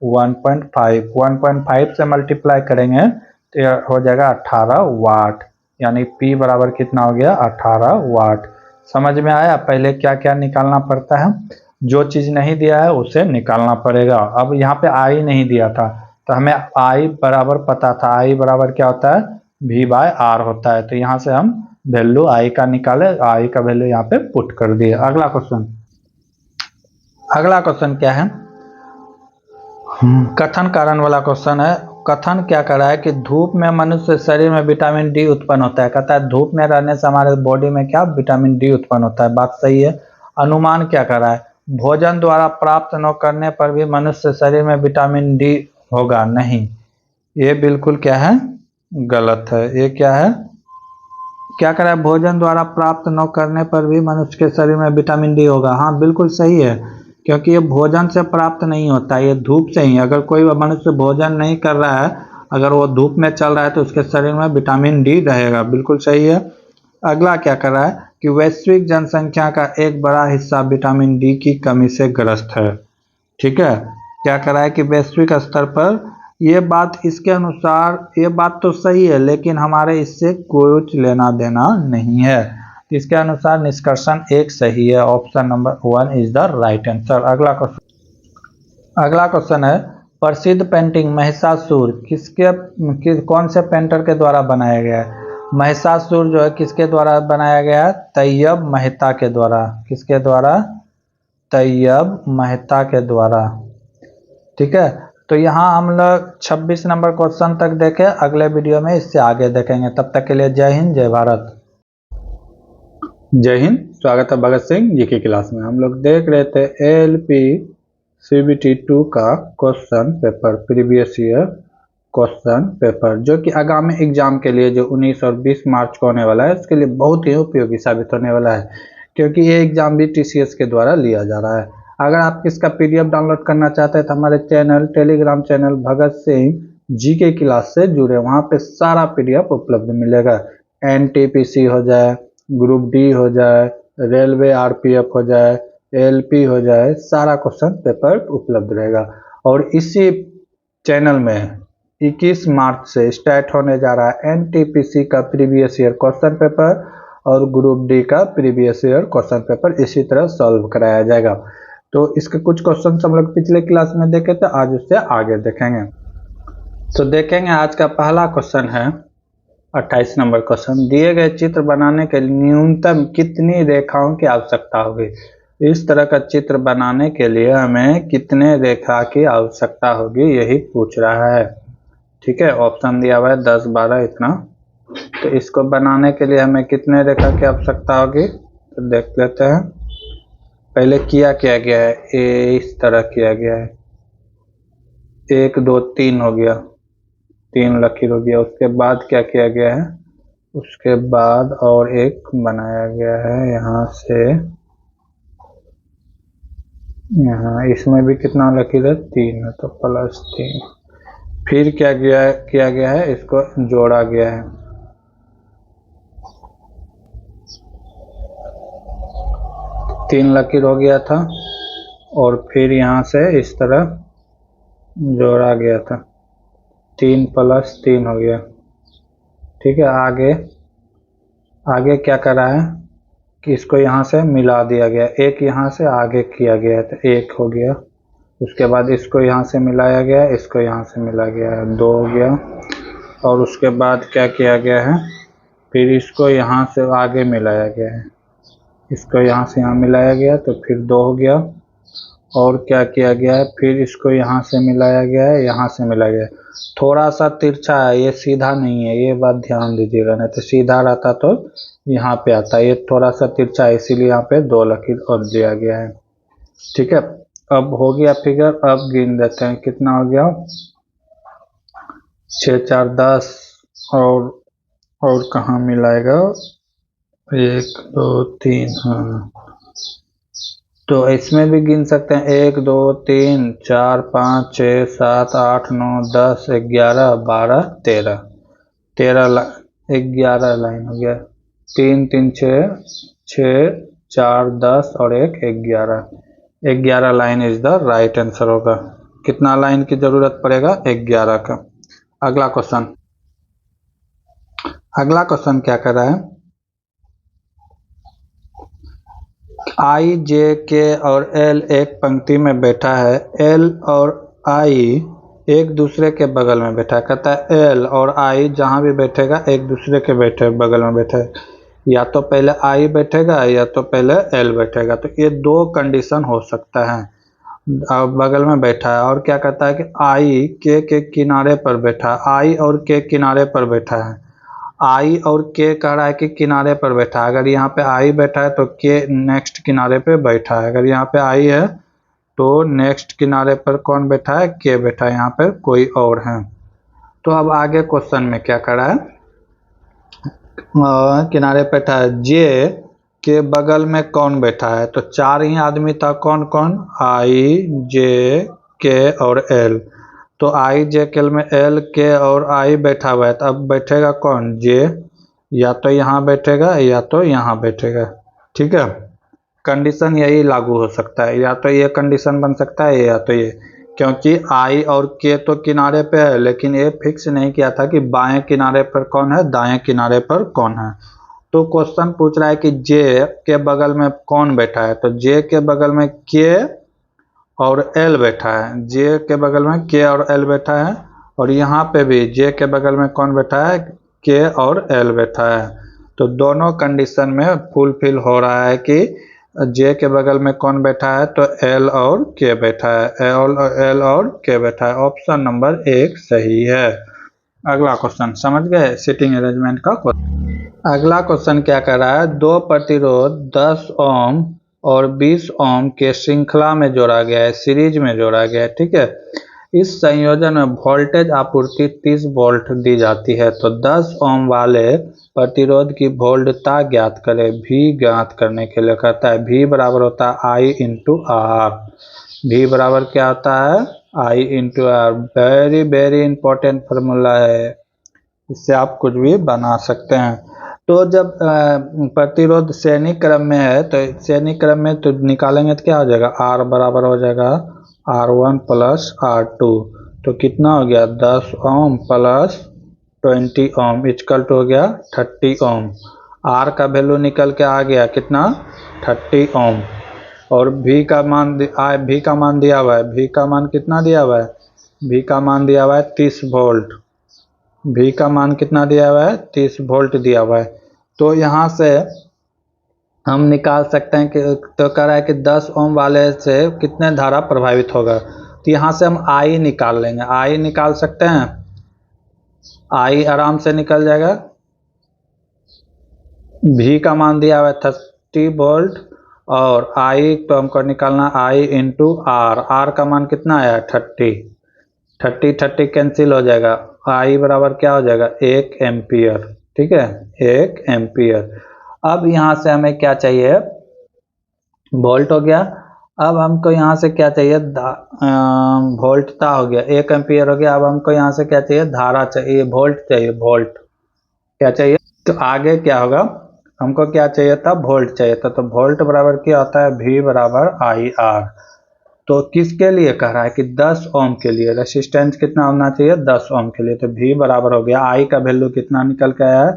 1.5 से मल्टीप्लाई करेंगे तो हो जाएगा 18 वाट, यानी P बराबर कितना हो गया, 18 वाट। समझ में आया, पहले क्या क्या निकालना पड़ता है, जो चीज़ नहीं दिया है उसे निकालना पड़ेगा। अब यहाँ पे I नहीं दिया था, तो हमें I बराबर पता था, I बराबर क्या होता है, V बाय आर होता है। तो यहाँ से हम वैल्यू I का निकाले, I का वैल्यू यहाँ पे पुट कर दिए। अगला क्वेश्चन क्या है, कथन कारण वाला क्वेश्चन है। कथन क्या कर रहा है कि धूप में मनुष्य शरीर में विटामिन डी उत्पन्न होता है। कहता है धूप में रहने से हमारे बॉडी में क्या विटामिन डी उत्पन्न होता है, बात सही है। अनुमान क्या कर रहा है, भोजन द्वारा प्राप्त न करने पर भी मनुष्य शरीर में विटामिन डी होगा, नहीं, ये बिल्कुल क्या है, गलत है। ये क्या है, क्या करा है, भोजन द्वारा प्राप्त न करने पर भी मनुष्य के शरीर में विटामिन डी होगा। हाँ बिल्कुल सही है, क्योंकि ये भोजन से प्राप्त नहीं होता, ये धूप से ही। अगर कोई मनुष्य भोजन नहीं कर रहा है, अगर वो धूप में चल रहा है, तो उसके शरीर में विटामिन डी रहेगा। बिल्कुल सही है। अगला क्या कर रहा है कि वैश्विक जनसंख्या का एक बड़ा हिस्सा विटामिन डी की कमी से ग्रस्त है। ठीक है, क्या कर रहा है कि वैश्विक स्तर पर ये बात, इसके अनुसार ये बात तो सही है, लेकिन हमारे इससे कुछ लेना देना नहीं है। इसके अनुसार निष्कर्षण एक सही है। Option number 1 is the right answer. अगला क्वेश्चन है, प्रसिद्ध पेंटिंग महिषासुर कौन से पेंटर के द्वारा बनाया गया है? महिषासुर जो है किसके द्वारा बनाया गया है? तैयब मेहता के द्वारा। किसके द्वारा? तैयब मेहता के द्वारा। ठीक है, तो यहाँ हम लोग 26 नंबर क्वेश्चन तक देखें, अगले वीडियो में इससे आगे देखेंगे। तब तक के लिए जय हिंद, जय भारत। जय हिंद, स्वागत है भगत सिंह जी की क्लास में। हम लोग देख रहे थे ALP CBT 2 का question paper, previous year question paper, जो कि आगामी एग्जाम के लिए जो 19 और 20 मार्च को होने वाला है, उसके लिए बहुत ही उपयोगी साबित होने वाला है, क्योंकि ये एग्जाम भी TCS के द्वारा लिया जा रहा है। अगर आप इसका PDF डाउनलोड करना चाहते हैं तो हमारे channel, Telegram channel Bhagat Singh ji के क्लास से जुड़े, वहाँ पे सारा PDF उपलब्ध मिलेगा। NTPC हो जाए, ग्रुप डी हो जाए, रेलवे RPF हो जाए, ALP हो जाए, सारा क्वेश्चन पेपर उपलब्ध रहेगा। और इसी चैनल में 21 मार्च से स्टार्ट होने जा रहा है NTPC का प्रीवियस ईयर क्वेश्चन पेपर और ग्रुप डी का प्रीवियस ईयर क्वेश्चन पेपर इसी तरह सॉल्व कराया जाएगा। तो इसके कुछ क्वेश्चन हम लोग पिछले क्लास में देखे थे, आज उससे आगे देखेंगे। तो देखेंगे आज का पहला क्वेश्चन है 28 नंबर क्वेश्चन, दिए गए चित्र बनाने के लिए न्यूनतम कितनी रेखाओं की आवश्यकता होगी? इस तरह का चित्र बनाने के लिए हमें कितने रेखा की आवश्यकता होगी, यही पूछ रहा है। ठीक है, ऑप्शन दिया हुआ है 10, 12 इतना। तो इसको बनाने के लिए हमें कितने रेखा की आवश्यकता होगी, तो देख लेते हैं। पहले किया गया है, इस तरह किया गया है, 1 2 3 हो गया, 3 लकीर हो गया। उसके बाद क्या किया गया है, उसके बाद और एक बनाया गया है यहाँ से यहाँ, इसमें भी कितना लकीर है, 3 है, तो +3। फिर क्या किया गया है, इसको जोड़ा गया है। तीन लकीर हो गया था और फिर यहाँ से इस तरह जोड़ा गया था, 3 + 3 हो गया। ठीक है, आगे क्या करा है कि इसको यहाँ से मिला दिया गया, एक यहाँ से आगे किया गया है, तो 1 हो गया। उसके बाद इसको यहाँ से मिलाया गया, इसको यहाँ से मिला गया है, 2 हो गया। और उसके बाद क्या किया गया है, फिर इसको यहाँ से आगे मिलाया गया है, इसको यहाँ से यहाँ मिलाया गया, तो फिर 2 हो गया। और क्या किया गया है, फिर इसको यहाँ से मिलाया गया है, यहाँ से मिलाया गया है। थोड़ा सा तिरछा है, ये सीधा नहीं है, ये बात ध्यान दीजिएगा, नहीं तो सीधा रहता तो यहाँ पे आता है। ये थोड़ा सा तिरछा है, इसीलिए यहाँ पे 2 लकीर और दिया गया है। ठीक है, अब हो गया फिगर। अब गिन देते हैं कितना हो गया, 6 4 10। और कहाँ मिलाएगा, 1 2 3, हाँ, तो इसमें भी गिन सकते हैं, 1 2 3 4 5 6 7 8 9 10 11 12 13 11 लाइन हो गया। 3 3 6 4 10 और 1 11 line is the right answer होगा। कितना लाइन की जरूरत पड़ेगा, 11 का। अगला क्वेश्चन क्या कर रहा है, I, J, K और L एक पंक्ति में बैठा है, L और I एक दूसरे के बगल में बैठा है। कहता है L और I जहाँ भी बैठेगा एक दूसरे के बगल में बैठे, या तो पहले I बैठेगा या तो पहले L बैठेगा। तो ये 2 कंडीशन हो सकता है। बगल में बैठा है और क्या कहता है कि I K के किनारे पर बैठा है, I और K किनारे पर बैठा है। I और K कह रहा है कि किनारे पर बैठा है। अगर यहाँ पे I बैठा है तो K नेक्स्ट किनारे पे बैठा है। अगर यहाँ पे I है तो नेक्स्ट किनारे पर कौन बैठा है, K बैठा है, यहाँ पर कोई और है। तो अब आगे क्वेश्चन में क्या कर रहा है, किनारे पे बैठा है। जे के बगल में कौन बैठा है? तो 4 ही आदमी था। कौन कौन? आई, जे, के और एल। तो आई, जे, के में एल, के और आई बैठा हुआ है। तो अब बैठेगा कौन? जे। या तो यहाँ बैठेगा या तो यहाँ बैठेगा। ठीक है, कंडीशन यही लागू हो सकता है। या तो ये कंडीशन बन सकता है या तो ये, क्योंकि आई और के तो किनारे पे है, लेकिन ये फिक्स नहीं किया था कि बाएं किनारे पर कौन है, दाएं किनारे पर कौन है। तो क्वेश्चन पूछ रहा है कि जे के बगल में कौन बैठा है? तो जे के बगल में के और एल बैठा है। जे के बगल में के और एल बैठा है, और यहाँ पे भी जे के बगल में कौन बैठा है? के और एल बैठा है। तो दोनों कंडीशन में फुलफिल हो रहा है कि जे के बगल में कौन बैठा है? तो एल और के बैठा है। एल और के बैठा है। ऑप्शन नंबर 1 सही है। अगला क्वेश्चन समझ गए सीटिंग अरेंजमेंट का क्वेश्चन। अगला क्वेश्चन क्या कर रहा है? दो प्रतिरोध 10 ओम और 20 ओम के श्रृंखला में जोड़ा गया है, सीरीज में जोड़ा गया है। ठीक है, इस संयोजन में वोल्टेज आपूर्ति 30 वोल्ट दी जाती है। तो 10 ओम वाले प्रतिरोध की वोल्टता ज्ञात करें। भी ज्ञात करने के लिए कहता है भी बराबर होता है आई इंटू आर। भी बराबर क्या होता है? I into R. Very very important formula है, इससे आप कुछ भी बना सकते हैं। तो जब प्रतिरोध श्रेणी क्रम में है, तो श्रेणी क्रम में तो निकालेंगे तो क्या हो जाएगा? आर बराबर हो जाएगा R1 प्लस R2। तो कितना हो गया? 10 ohm plus 20 ohm equal to हो गया 30 ओम। आर का वैल्यू निकल के आ गया कितना? 30 ओम। और भी का मान दिया हुआ है। भी का मान कितना दिया हुआ है? भी का मान दिया हुआ है 30 वोल्ट। भी का मान कितना दिया हुआ है? 30 वोल्ट दिया हुआ है। तो यहाँ से हम निकाल सकते हैं कि, तो कह रहा है कि 10 ओम वाले से कितने धारा प्रभावित होगा। तो यहाँ से हम आई निकाल लेंगे। आई निकाल सकते हैं, आई आराम से निकल जाएगा। भी का मान दिया हुआ है 30 वोल्ट, और आई तो हमको निकालना आई इंटू आर। आर का मान कितना आया? 30 कैंसिल हो जाएगा। आई बराबर क्या हो जाएगा? 1 एम्पियर। ठीक है, 1 एम्पियर। अब यहाँ से हमें क्या चाहिए? वोल्ट हो गया। अब हमको यहाँ से क्या चाहिए? वोल्टता हो गया, 1 एम्पियर हो गया। अब हमको यहाँ से क्या चाहिए? धारा चाहिए, वोल्ट चाहिए। वोल्ट क्या चाहिए? तो आगे क्या होगा? हमको क्या चाहिए था? वोल्ट चाहिए था। तो वोल्ट बराबर क्या होता है? V बराबर आई आर। तो किसके लिए कह रहा है कि 10 ओम के लिए रेसिस्टेंस कितना होना चाहिए? 10 ओम के लिए। तो V बराबर हो गया, आई का वैल्यू कितना निकल के आया है?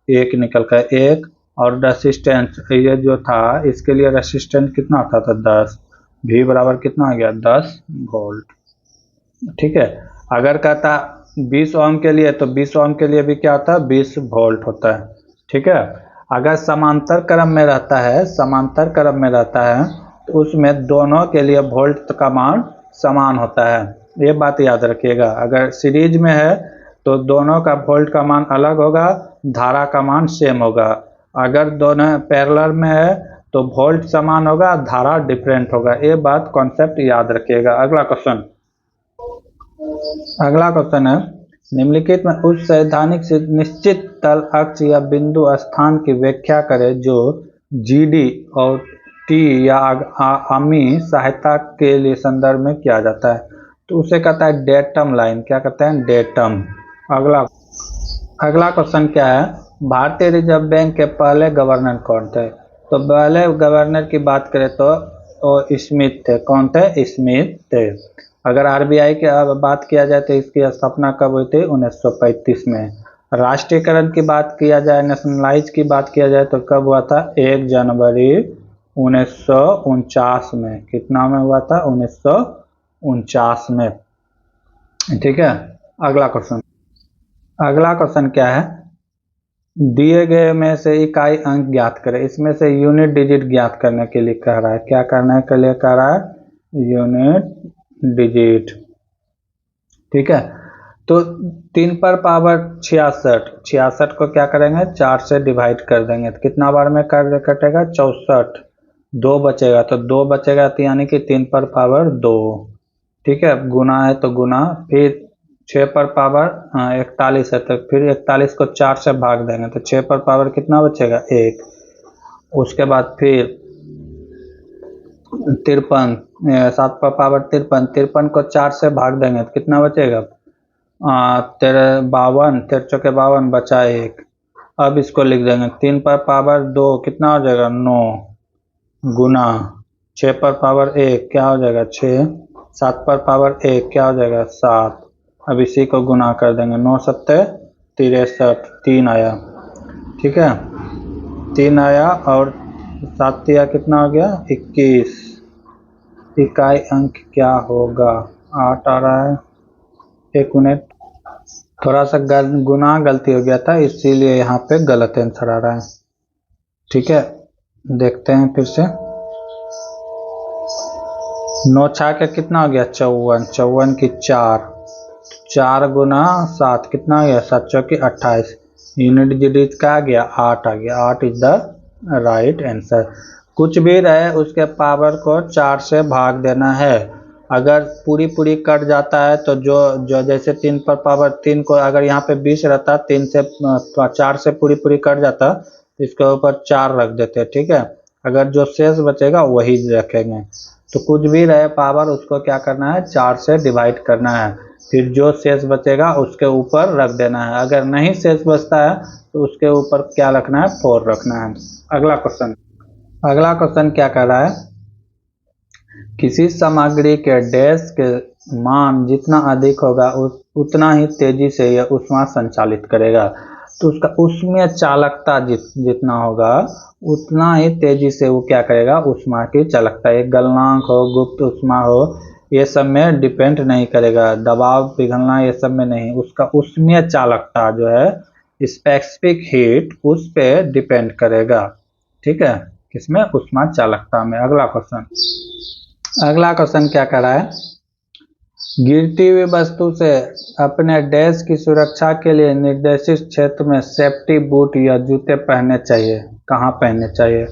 1 निकल का 1। और रेसिस्टेंस ये जो था, इसके लिए रेसिस्टेंस कितना था? तो 10। V बराबर कितना आ गया? 10 वोल्ट। ठीक है, अगर कहता 20 ओम के लिए, तो 20 ओम के लिए भी क्या होता है? 20 वोल्ट होता है। ठीक है, अगर समांतर क्रम में रहता है, समांतर क्रम में रहता है, तो उसमें दोनों के लिए वोल्ट का मान समान होता है। ये बात याद रखिएगा। अगर सीरीज में है तो दोनों का वोल्ट का मान अलग होगा, धारा का मान सेम होगा। अगर दोनों पैरेलल में है तो वोल्ट समान होगा, धारा डिफरेंट होगा। ये बात कॉन्सेप्ट याद रखिएगा। अगला क्वेश्चन है, निम्नलिखित में उस सैद्धांतिक से निश्चित तल अक्ष या बिंदु स्थान की व्याख्या करें जो जीडी और टी या आगामी सहायता के लिए संदर्भ में किया जाता है। तो उसे कहता है डेटम लाइन। क्या कहते हैं? डेटम। अगला क्वेश्चन क्या है? भारतीय रिजर्व बैंक के पहले गवर्नर कौन थे? तो पहले गवर्नर की बात करें तो स्मिथ थे। कौन थे? स्मिथ थे। अगर आरबीआई की बात किया जाए तो इसकी स्थापना कब हुई थी? 1935 में। राष्ट्रीयकरण की बात किया जाए, नेशनलाइज की बात किया जाए तो कब हुआ था? 1 जनवरी 1949 में। कितना में हुआ था? 1949 में। ठीक है, अगला क्वेश्चन क्या है? दिए गए में से इकाई अंक ज्ञात करें। इसमें से यूनिट डिजिट ज्ञात करने के लिए कह रहा है। क्या करने के लिए कह रहा है? Unit digit. ठीक है, तो 3 पर पावर 66 को क्या करेंगे? 4 से डिवाइड कर देंगे तो कितना बार में कटेगा? 64। 2 बचेगा तो 2 बचेगा, तो यानी कि 3 पर पावर 2। ठीक है, गुना है तो गुना, फिर 6 पर पावर 41 है, तो फिर 41 को 4 से भाग देंगे तो 6 पर पावर कितना बचेगा 1। उसके बाद फिर 53, 7 पर पावर 53, 53 को 4 से भाग देंगे तो कितना बचेगा 52, 13 चौके 52 बचा 1। अब इसको लिख देंगे 3 पर पावर 2 कितना हो जाएगा 9 गुना 6 पर पावर 1 क्या हो जाएगा 6, 7 पर पावर 1 क्या हो जाएगा 7। अब इसी को गुना कर देंगे 9 सत्ते 63, 3 आया, ठीक है 3 आया और 7 या कितना हो गया 21। इकाई अंक क्या होगा 8 आ रहा है, 1 मिनट, थोड़ा सा गुना गलती हो गया था इसीलिए यहाँ पे गलत आंसर आ रहा है। ठीक है देखते हैं फिर से, 9 छा के कितना हो गया 54, 54 की 4, 4 गुना 7 कितना आ गया 7 चौके 28, यूनिट डिजिट का आ गया 8 आ गया, 8 इज द राइट आंसर। कुछ भी रहे उसके पावर को 4 से भाग देना है, अगर पूरी पूरी कट जाता है तो जो जैसे 3 पर पावर 3 को अगर यहाँ पे 20 रहता 3 से 4 से पूरी पूरी कट जाता तो इसके ऊपर 4 रख देते, ठीक है, अगर जो शेष बचेगा वही रखेंगे। तो कुछ भी रहे पावर उसको क्या करना है 4 से डिवाइड करना है, फिर जो शेष बचेगा उसके ऊपर रख देना है, अगर नहीं शेष बचता है तो उसके ऊपर क्या रखना है 4 रखना है। अगला क्वेश्चन क्या कह रहा है, किसी सामग्री के डैश के मान जितना अधिक होगा उतना ही तेजी से यह ऊष्मा संचालित करेगा, तो उसका उसमें चालकता जितना होगा उतना ही तेजी से वो क्या करेगा ऊष्मा की चालकता, एक गलनांक हो गुप्त ऊष्मा हो ये सब में डिपेंड नहीं करेगा, दबाव पिघलना ये सब में नहीं, उसका उसमें चालकता जो है स्पेसिफिक हीट उस पे डिपेंड करेगा, ठीक है किसमें ऊष्मा चालकता में। अगला क्वेश्चन क्या कर रहा है, गिरती हुई वस्तु से अपने डैश की सुरक्षा के लिए निर्देशित क्षेत्र में सेफ्टी बूट या जूते पहनने चाहिए, कहाँ पहनने चाहिए,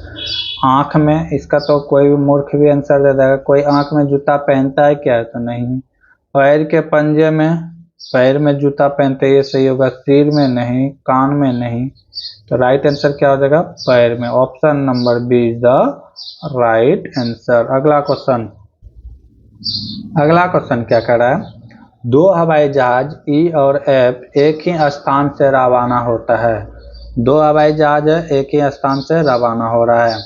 आंख में, इसका तो कोई भी मूर्ख भी आंसर दे देगा, कोई आंख में जूता पहनता है क्या, तो नहीं, पैर के पंजे में, पैर में जूता पहनते ये सही होगा, सिर में नहीं, कान में नहीं, तो राइट आंसर क्या हो जाएगा पैर में, option number B is the right answer. अगला क्वेश्चन क्या कर रहा है, 2 हवाई जहाज ई और एफ एक ही स्थान से रवाना होता है, 2 हवाई जहाज एक ही स्थान से रवाना हो रहा है,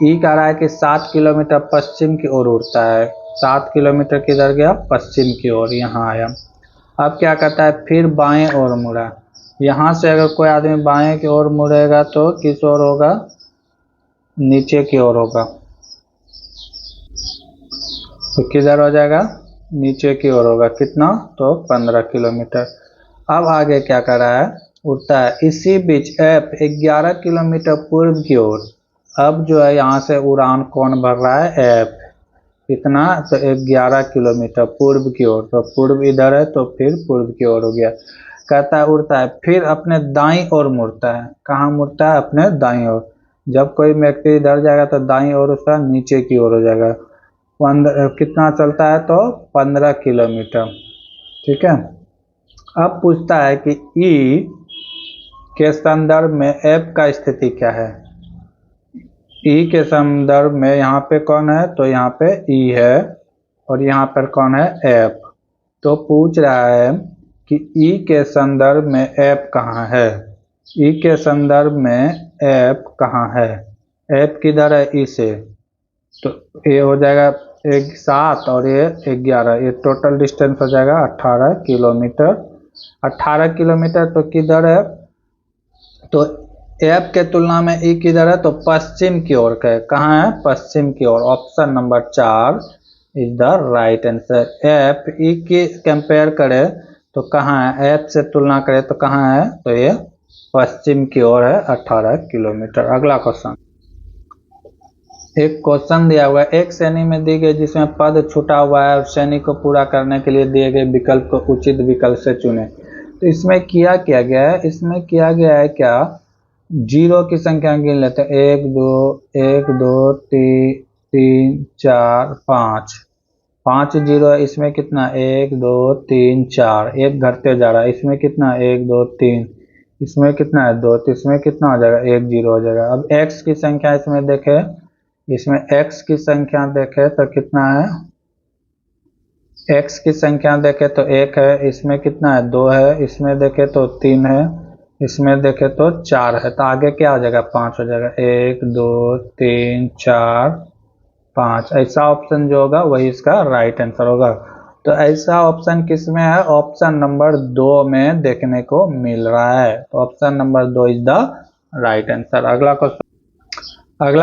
ई कह रहा है कि 7 किलोमीटर पश्चिम की ओर उड़ता है, 7 किलोमीटर किधर गया पश्चिम की ओर, यहाँ आया, अब क्या करता है फिर बाएं ओर मुड़ा, यहाँ से अगर कोई आदमी बाएं की ओर मुड़ेगा तो किस ओर होगा नीचे की ओर होगा, तो किधर हो जाएगा नीचे की ओर होगा, कितना तो 15 किलोमीटर। अब आगे क्या कर रहा है उड़ता है, इसी बीच एफ 11 किलोमीटर पूर्व की ओर, अब जो है यहाँ से उड़ान कौन भर रहा है एफ, कितना तो 11 किलोमीटर पूर्व की ओर, तो पूर्व इधर है तो फिर पूर्व की ओर हो गया, कहता है उड़ता है फिर अपने दाईं ओर मुड़ता है, कहाँ मुड़ता है अपने दाईं ओर, जब कोई व्यक्ति इधर जाएगा तो दाईं ओर उसका नीचे की ओर हो जाएगा, कितना चलता है तो 15 किलोमीटर, ठीक है। अब पूछता है कि ई के संदर्भ में एफ का स्थिति क्या है, ई के संदर्भ में यहाँ पे कौन है तो यहाँ पे ई है और यहाँ पर कौन है एफ, तो पूछ रहा है कि ई के संदर्भ में एफ कहाँ है, ई के संदर्भ में एफ कहाँ है, एफ किधर है ई से, तो ये हो जाएगा 7 और ये 11, ये टोटल डिस्टेंस हो जाएगा 18 किलोमीटर, 18 किलोमीटर तो किधर है, तो एफ के तुलना में ई किधर है तो पश्चिम की ओर का है, कहाँ है पश्चिम की ओर, option number 4 is the right answer. F E की कंपेयर करे तो कहाँ है, एफ से तुलना करे तो कहाँ है, तो ये पश्चिम की ओर है 18 किलोमीटर। अगला क्वेश्चन, एक क्वेश्चन दिया हुआ है, एक श्रेणी में दी गई जिसमें पद छूटा हुआ है और श्रेणी को पूरा करने के लिए दिए गए विकल्प को उचित विकल्प से चुने, तो इसमें किया गया है, इसमें किया गया है क्या, जीरो की संख्या गिन लेते हैं, 1 2 3 4 5, 5 जीरो है, इसमें कितना 1 2 3 4, एक घटते जा रहा है, इसमें कितना 1 2 3, इसमें कितना है 2, तो इसमें कितना हो जाएगा 1 जीरो हो जाएगा। अब x की संख्या इसमें देखे, इसमें x की संख्या देखे तो कितना है, x की संख्या देखे तो 1 है, इसमें कितना है 2 है, इसमें देखे तो 3 है, इसमें देखे तो 4 है, तो आगे क्या हो जाएगा 5 हो जाएगा। 1 2 3 4 5, ऐसा ऑप्शन जो होगा वही इसका राइट आंसर होगा। तो ऐसा ऑप्शन किस में है, ऑप्शन नंबर 2 में देखने को मिल रहा है। तो option number 2 is the right answer. अगला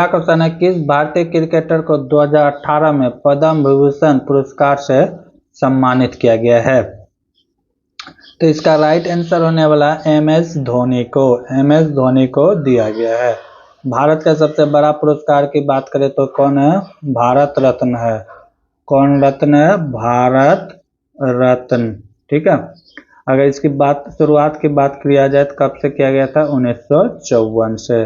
क्वेश्चन है, किस भारतीय क्रिकेटर को 2018 में पद्म विभूषण पुरस्कार से सम्मानित किया गया है। तो इसका राइट आंसर होने वाला MS धोनी को, MS धोनी को दिया गया है। भारत का सबसे बड़ा पुरस्कार की बात करें तो कौन है, भारत रत्न है। कौन रत्न है, भारत रत्न। ठीक है, अगर इसकी बात शुरुआत की बात किया जाए तो कब से किया गया था, 1954 से।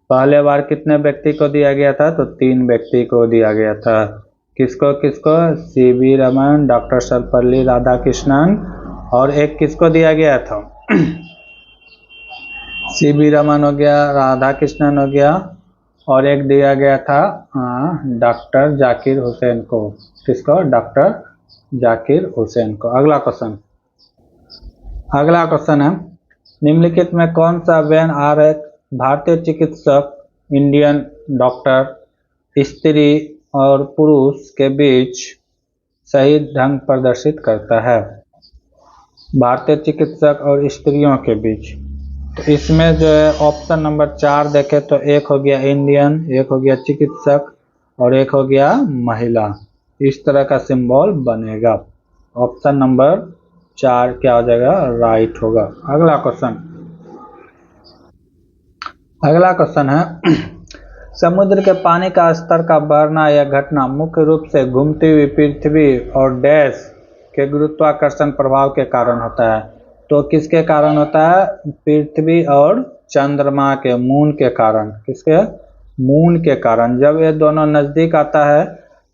पहले बार कितने व्यक्ति को दिया गया था, तो 3 व्यक्ति को दिया गया था। किसको किसको, CV रमन, डॉक्टर सर्वपल्ली राधाकृष्णन, और एक किसको दिया गया था CV रमन हो गया, राधाकृष्णन हो गया, और एक दिया गया था डॉक्टर जाकिर हुसैन को। किसको, डॉक्टर जाकिर हुसैन को। अगला क्वेश्चन है, निम्नलिखित में कौन सा व्यंग्य आरेख भारतीय चिकित्सक, इंडियन डॉक्टर, स्त्री और पुरुष के बीच सही ढंग प्रदर्शित करता है। भारतीय चिकित्सक और स्त्रियों के बीच, तो इसमें जो है ऑप्शन नंबर 4 देखे तो एक हो गया इंडियन, एक हो गया चिकित्सक, और एक हो गया महिला। इस तरह का सिंबल बनेगा। ऑप्शन नंबर 4 क्या हो जाएगा, राइट होगा। अगला क्वेश्चन है, समुद्र के पानी का स्तर का बढ़ना यह घटना मुख्य रूप से घूमती हुई पृथ्वी और डैश के गुरुत्वाकर्षण प्रभाव के कारण होता है। तो किसके कारण होता है, पृथ्वी और चंद्रमा के, मून के कारण। किसके, मून के कारण। जब ये दोनों नजदीक आता है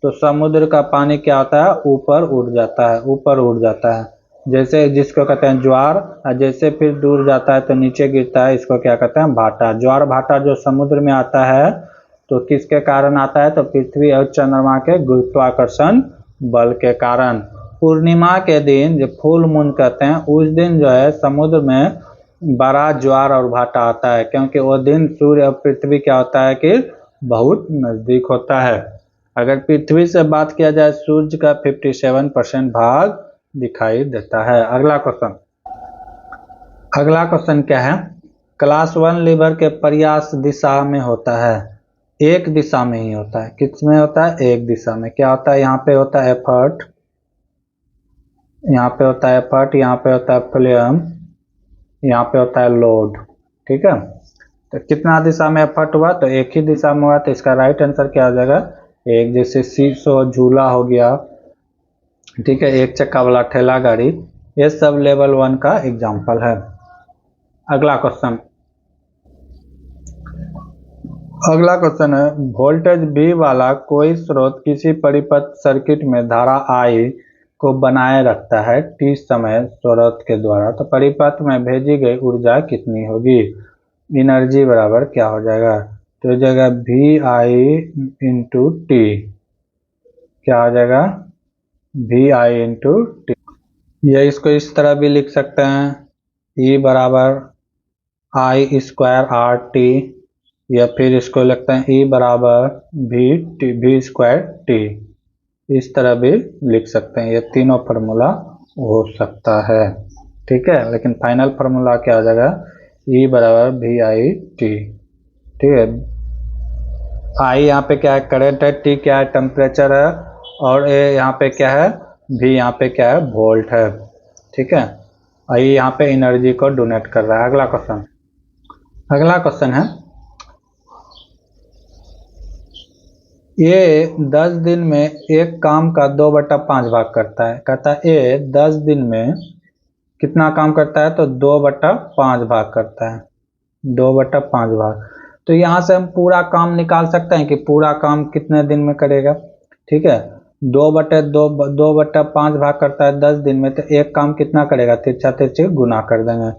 तो समुद्र का पानी क्या होता है, ऊपर उड़ जाता है, ऊपर उड़ जाता है, जैसे जिसको कहते हैं ज्वार। और जैसे फिर दूर जाता है तो नीचे गिरता है, इसको क्या कहते हैं, भाटा। ज्वार भाटा जो समुद्र में आता है तो किसके कारण आता है, तो पृथ्वी और चंद्रमा के गुरुत्वाकर्षण बल के कारण। पूर्णिमा के दिन, जो फुल मून कहते हैं, उस दिन जो है समुद्र में बड़ा ज्वार और भाटा आता है, क्योंकि वो दिन सूर्य और पृथ्वी क्या होता है कि बहुत नजदीक होता है। अगर पृथ्वी से बात किया जाए, सूर्य का 57% भाग दिखाई देता है। अगला क्वेश्चन क्या है, क्लास 1 लीवर के प्रयास दिशा में होता है, एक दिशा में ही होता है। किस में होता है, एक दिशा में। क्या होता है, यहाँ पे होता है एफर्ट, यहाँ पे होता है एफर्ट, यहाँ पे होता है फ्लेम, यहाँ पे होता है लोड। ठीक है, तो कितना दिशा में एफर्ट हुआ, तो एक ही दिशा में हुआ। तो इसका राइट आंसर क्या हो जाएगा, एक। जैसे सीसो, झूला हो गया, ठीक है, एक चक्का वाला ठेला गाड़ी, ये सब लेवल 1 का एग्जाम्पल है। अगला क्वेश्चन है, वोल्टेज V वाला कोई स्रोत किसी परिपथ सर्किट में धारा I को बनाए रखता है T समय स्रोत के द्वारा, तो परिपथ में भेजी गई ऊर्जा कितनी होगी। एनर्जी बराबर क्या हो जाएगा, तो हो जाएगा VI इंटू T। क्या हो जाएगा, VI इंटू T। या इसको इस तरह भी लिख सकते हैं, E बराबर I स्क्वायर RT, या फिर इसको लिखते हैं E बराबर V स्क्वायर T। इस तरह भी लिख सकते हैं, ये तीनों फार्मूला हो सकता है। ठीक है, लेकिन फाइनल फार्मूला क्या हो जाएगा, E बराबर VI/T। ठीक है, I यहाँ पे क्या है, करंट है, T क्या है, टेम्परेचर है, और A यहाँ पे क्या है, V यहाँ पे क्या है, वोल्ट है। ठीक है, I यहाँ पे एनर्जी को डोनेट कर रहा है। अगला क्वेश्चन है, ये 10 दिन में एक काम का 2/5 भाग करता है। कहता है ये 10 दिन में कितना काम करता है, तो 2/5 भाग करता है, 2/5 भाग। तो यहाँ से हम पूरा काम निकाल सकते हैं कि पूरा काम कितने दिन में करेगा। ठीक है, 2/5 भाग करता है 10 दिन में, तो एक काम कितना करेगा, तिरछा तिरछी गुना कर देंगे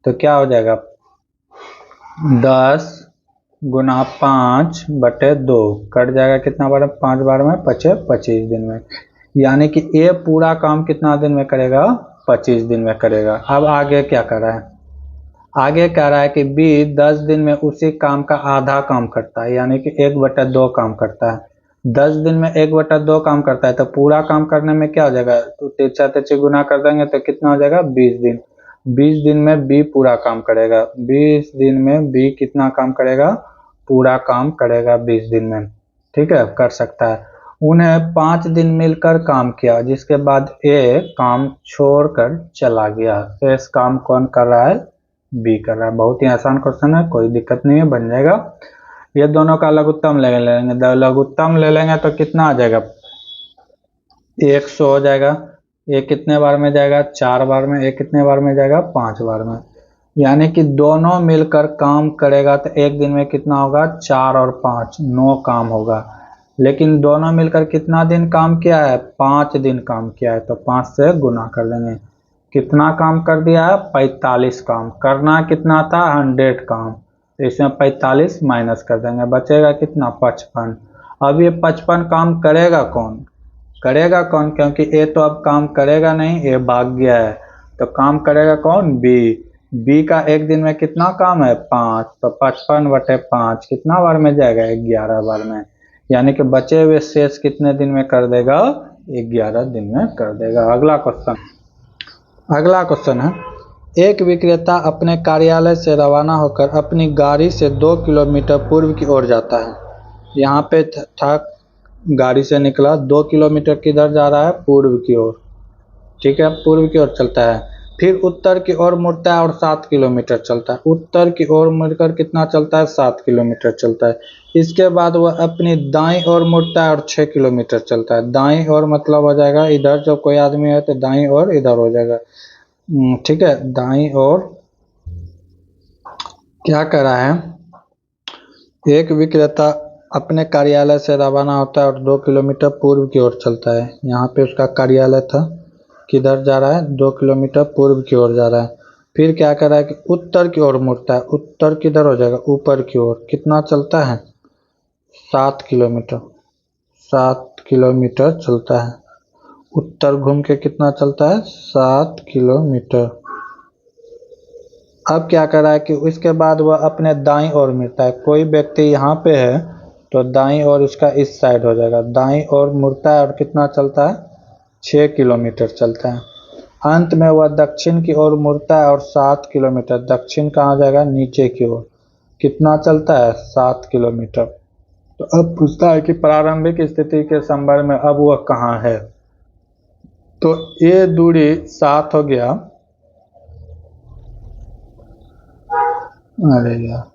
तो क्या हो जाएगा 10 गुना 5/2 कट जाएगा, कितना बार 5 बार में 25 दिन में, यानी कि ए पूरा काम कितना दिन में करेगा 25 दिन में करेगा। अब आगे क्या कर रहा है, आगे कह रहा है कि बी 10 दिन में उसी काम का आधा काम करता है, यानी कि 1/2 काम करता है। 10 दिन में 1/2 काम करता है तो पूरा काम करने में क्या हो जाएगा, तो तिरछा तिरछी गुना कर देंगे तो कितना हो जाएगा 20 दिन। 20 दिन में बी पूरा काम करेगा, 20 दिन में बी कितना काम करेगा, पूरा काम करेगा 20 दिन में, ठीक है, कर सकता है। उन्हें 5 दिन मिलकर काम किया, जिसके बाद ए काम छोड़कर चला गया, शेष काम कौन कर रहा है, बी कर रहा है। बहुत ही आसान क्वेश्चन है, कोई दिक्कत नहीं है, बन जाएगा। ये दोनों का लघुत्तम ले लेंगे, लघुत्तम ले लेंगे तो कितना आ जाएगा 100 हो जाएगा। ये कितने बार में जाएगा, 4 बार में, ये कितने बार में जाएगा 5 बार में, यानी कि दोनों मिलकर काम करेगा तो एक दिन में कितना होगा 4 और 5 9 काम होगा, लेकिन दोनों मिलकर कितना दिन काम किया है, 5 दिन काम किया है, तो 5 से गुना कर लेंगे। कितना काम कर दिया है 45 काम, करना कितना था 100 काम, तो इसमें 45 माइनस कर देंगे, बचेगा कितना 55। अब ये 55 काम करेगा कौन, क्योंकि ए तो अब काम करेगा नहीं, ए भाग गया है, तो काम करेगा कौन, बी का एक दिन में कितना काम है 5, तो 55/5 कितना बार में जाएगा 11 बार में, यानी कि बचे हुए शेष कितने दिन में कर देगा 11 दिन में कर देगा। अगला क्वेश्चन है, एक विक्रेता अपने कार्यालय से रवाना होकर अपनी गाड़ी से 2 किलोमीटर पूर्व की ओर जाता है। यहाँ पे था गाड़ी से निकला, 2 किलोमीटर किधर जा रहा है, पूर्व की ओर, ठीक है, पूर्व की ओर चलता है। फिर उत्तर की ओर मुड़ता है और 7 किलोमीटर चलता है, उत्तर की ओर मुड़कर कितना चलता है 7 किलोमीटर चलता है। इसके बाद वह अपनी दाईं ओर मुड़ता है और 6 किलोमीटर चलता है। दाईं ओर मतलब हो जाएगा इधर, जब कोई आदमी है तो दाईं ओर इधर हो जाएगा, ठीक है, दाईं ओर। क्या कर रहा है, एक विक्रेता अपने कार्यालय से रवाना होता है और 2 किलोमीटर पूर्व की ओर चलता है। यहाँ पे उसका कार्यालय था, किधर जा रहा है 2 किलोमीटर पूर्व की ओर जा रहा है। फिर क्या कर रहा है कि उत्तर की ओर मुड़ता है, उत्तर किधर हो जाएगा ऊपर की ओर, कितना चलता है 7 किलोमीटर, 7 किलोमीटर चलता है, उत्तर घूम के कितना चलता है 7 किलोमीटर। अब क्या कर रहा है कि उसके बाद वह अपने दाईं ओर मुड़ता है, कोई व्यक्ति यहाँ पे है तो दाईं ओर उसका इस साइड हो जाएगा, दाईं ओर मुड़ता है और कितना चलता है 6 किलोमीटर चलता है। अंत में वह दक्षिण की ओर मुड़ता है और 7 किलोमीटर, दक्षिण कहाँ जाएगा नीचे की ओर, कितना चलता है 7 किलोमीटर। तो अब पूछता है कि प्रारंभिक स्थिति के संदर्भ में अब वह कहाँ है, तो ये दूरी 7 हो गया, अरे यार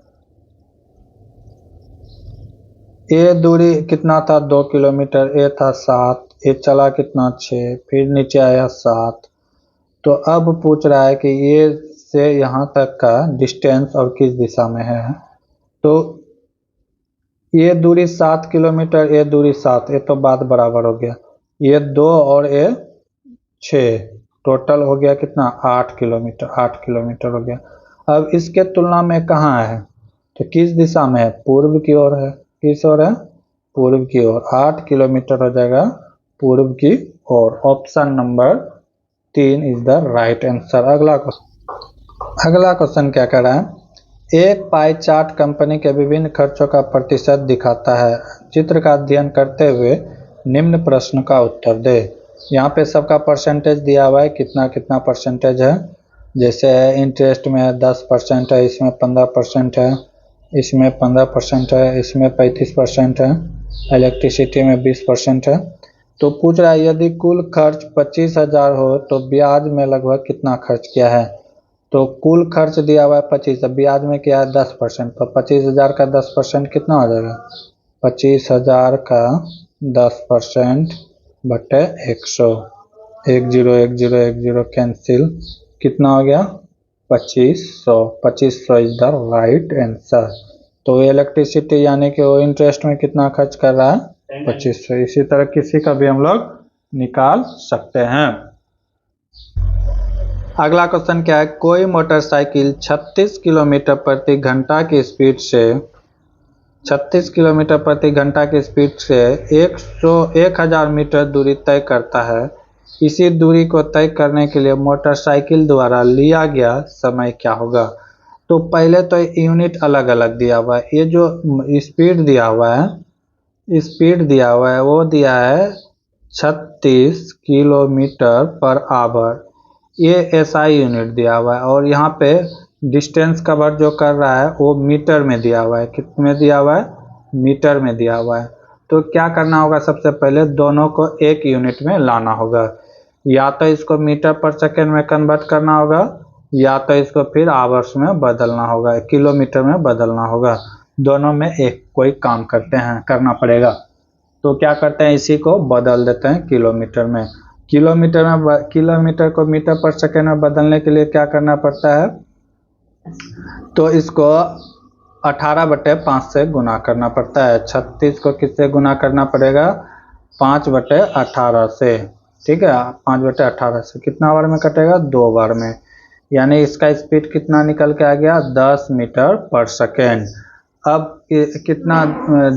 ये दूरी कितना था 2 किलोमीटर, ये था 7, ये चला कितना 6, फिर नीचे आया 7। तो अब पूछ रहा है कि ये से यहाँ तक का डिस्टेंस और किस दिशा में है, तो ये दूरी 7 किलोमीटर, ये दूरी 7, ये तो बात बराबर हो गया, ये 2 और ये 6, टोटल हो गया कितना 8 किलोमीटर, 8 किलोमीटर हो गया। अब इसके तुलना में कहाँ है, तो किस दिशा में है, पूर्व की ओर है, किस ओर है पूर्व की ओर, 8 किलोमीटर हो जाएगा पूर्व की ओर। Option number 3 is the right answer. अगला क्वेश्चन क्या कर रहा है, एक पाई चार्ट कंपनी के विभिन्न खर्चों का प्रतिशत दिखाता है, चित्र का अध्ययन करते हुए निम्न प्रश्न का उत्तर दे। यहाँ पे सबका परसेंटेज दिया हुआ है, कितना कितना परसेंटेज है, जैसे इंटरेस्ट में 10% है, इसमें 15% है, इसमें 15% है, इसमें 35% है, इलेक्ट्रिसिटी में 20% है। तो पूछ रहा है यदि कुल खर्च 25,000 हो तो ब्याज में लगभग कितना खर्च किया है, तो कुल खर्च दिया हुआ है 25, ब्याज में क्या है 10%, तो 25,000 का 10% कितना हो जाएगा, 25,000 का 10% बटे 100, 101010 कैंसिल, कितना हो गया 2500, 2500 इज द राइट आंसर। तो इलेक्ट्रिसिटी यानी कि वो इंटरेस्ट में कितना खर्च कर रहा है 2500। इसी तरह किसी का भी हम लोग निकाल सकते हैं। अगला क्वेश्चन क्या है, कोई मोटरसाइकिल 36 किलोमीटर प्रति घंटा की स्पीड से 36 किलोमीटर प्रति घंटा की स्पीड से 1000 मीटर दूरी तय करता है। इसी दूरी को तय करने के लिए मोटरसाइकिल द्वारा लिया गया समय क्या होगा। तो पहले तो यूनिट अलग अलग दिया हुआ है। ये जो स्पीड दिया हुआ है, वो दिया है 36 किलोमीटर पर आवर, ये एसआई यूनिट दिया हुआ है। और यहाँ पे डिस्टेंस कवर जो कर रहा है वो मीटर में दिया हुआ है। कितने में दिया हुआ है, मीटर में दिया हुआ है। तो क्या करना होगा, सबसे पहले दोनों को एक यूनिट में लाना होगा। या तो इसको मीटर पर सेकेंड में कन्वर्ट करना होगा, या तो इसको फिर आवर्स में बदलना होगा, किलोमीटर में बदलना होगा। दोनों में एक कोई काम करना पड़ेगा। तो क्या करते हैं, इसी को बदल देते हैं किलोमीटर में। किलोमीटर को मीटर पर सेकेंड में बदलने के लिए क्या करना पड़ता है, तो इसको 18/5 से गुना करना पड़ता है। 36 को किससे गुना करना पड़ेगा, 5/18 से। ठीक है, 5/18 से कितना बार में कटेगा, 2 बार में। यानी इसका स्पीड कितना निकल के आ गया, 10 मीटर पर सेकेंड। अब कितना,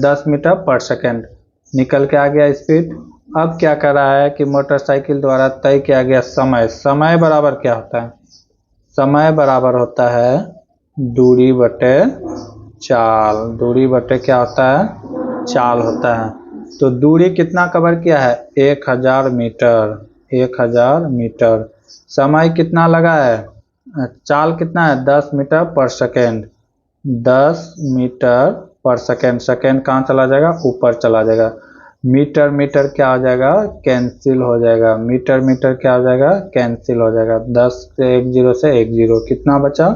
10 मीटर पर सेकेंड निकल के आ गया स्पीड। अब क्या कर रहा है कि मोटरसाइकिल द्वारा तय किया गया समय बराबर क्या होता है, समय बराबर होता है दूरी बटे चाल। दूरी बटे क्या होता है, चाल होता है। तो दूरी कितना कवर किया है, 1000 मीटर। 1000 मीटर। समय कितना लगा है, चाल कितना है, 10 मीटर पर सेकेंड। 10 मीटर पर सेकेंड। सेकेंड कहाँ चला जाएगा, ऊपर चला जाएगा। मीटर क्या हो जाएगा, कैंसिल हो जाएगा। मीटर क्या हो जाएगा, कैंसिल हो जाएगा। 10 से 1 0 से 1 0, कितना बचा,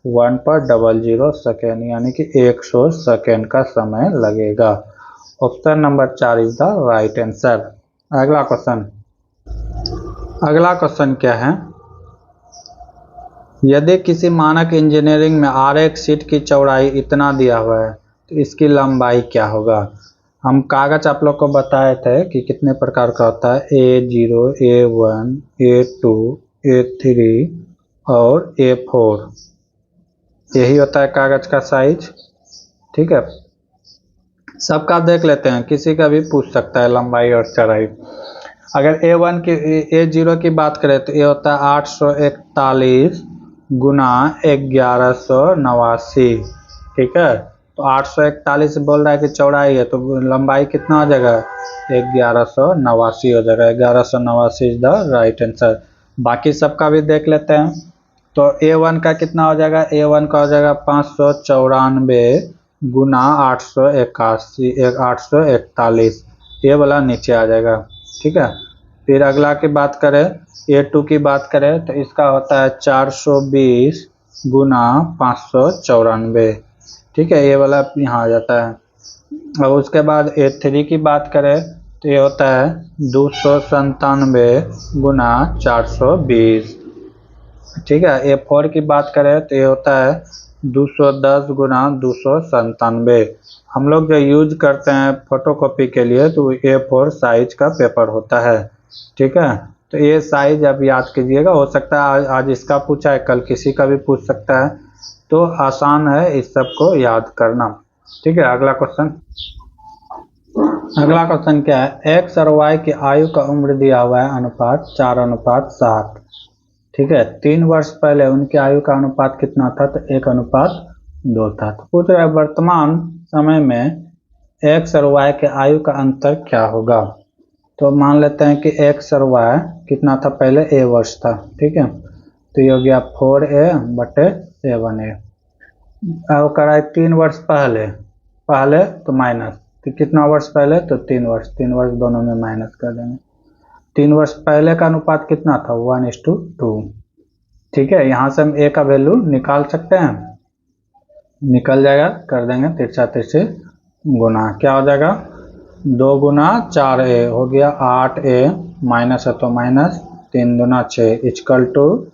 1/00 सेकेंड, यानी कि 100 सेकेंड का समय लगेगा। Option number 4 is the right answer. अगला क्वेश्चन क्या है, यदि किसी मानक इंजीनियरिंग में आरेख शीट की चौड़ाई इतना दिया हुआ है तो इसकी लंबाई क्या होगा। हम कागज आप लोग को बताए थे कि कितने प्रकार का होता है, A0, A1, A2, A3 और A4। यही होता है कागज का साइज। ठीक है, सबका देख लेते हैं, किसी का भी पूछ सकता है लंबाई और चौड़ाई। अगर A0 की बात करें तो ये होता है 841 गुना 1189। ठीक है, तो 841 बोल रहा है कि चौड़ाई है, तो लंबाई कितना हो जाएगा, 1189 हो जाएगा। 1189 इज द राइट आंसर। बाकी सबका भी देख लेते हैं। तो A1 का कितना हो जाएगा, A1 का हो जाएगा 594 गुना 841, ये वाला नीचे आ जाएगा। ठीक है, फिर अगला की बात करें, A2 की बात करें तो इसका होता है 420 गुना 594। ठीक है, ये वाला यहाँ आ जाता है। और उसके बाद A3 की बात करें तो ये होता है 297 गुना 420। ठीक है, A4 की बात करें तो ये होता है 210 गुना 297। हम लोग जो यूज करते हैं फोटोकॉपी के लिए तो A4 साइज का पेपर होता है। ठीक है, तो ये साइज आप याद कीजिएगा। हो सकता है आज इसका पूछा है, कल किसी का भी पूछ सकता है, तो आसान है इस सब को याद करना। ठीक है, अगला क्वेश्चन क्या है, एक्स और वाई की आयु का उम्र दिया हुआ है अनुपात 4:7। ठीक है, 3 वर्ष पहले उनकी आयु का अनुपात कितना था, तो 1:2 था। तो पूछ रहा है वर्तमान समय में एक्स और वाई के आयु का अंतर क्या होगा। तो मान लेते हैं कि एक्स और वाई कितना था, पहले A वर्ष था। ठीक है, तो ये हो गया 4A/7A। अब कराए 3 वर्ष पहले तो माइनस, तो कितना वर्ष पहले, तो 3 वर्ष। 3 वर्ष दोनों में माइनस कर देंगे। 3 वर्ष पहले का अनुपात कितना था, 1:2। ठीक है, यहाँ से हम A का वैल्यू निकाल सकते हैं, निकल जाएगा, कर देंगे तिरछा तिरछी गुना, क्या हो जाएगा, 2 गुना 4A हो गया 8A, माइनस है तो माइनस, 3 दूना 6 इक्वल टू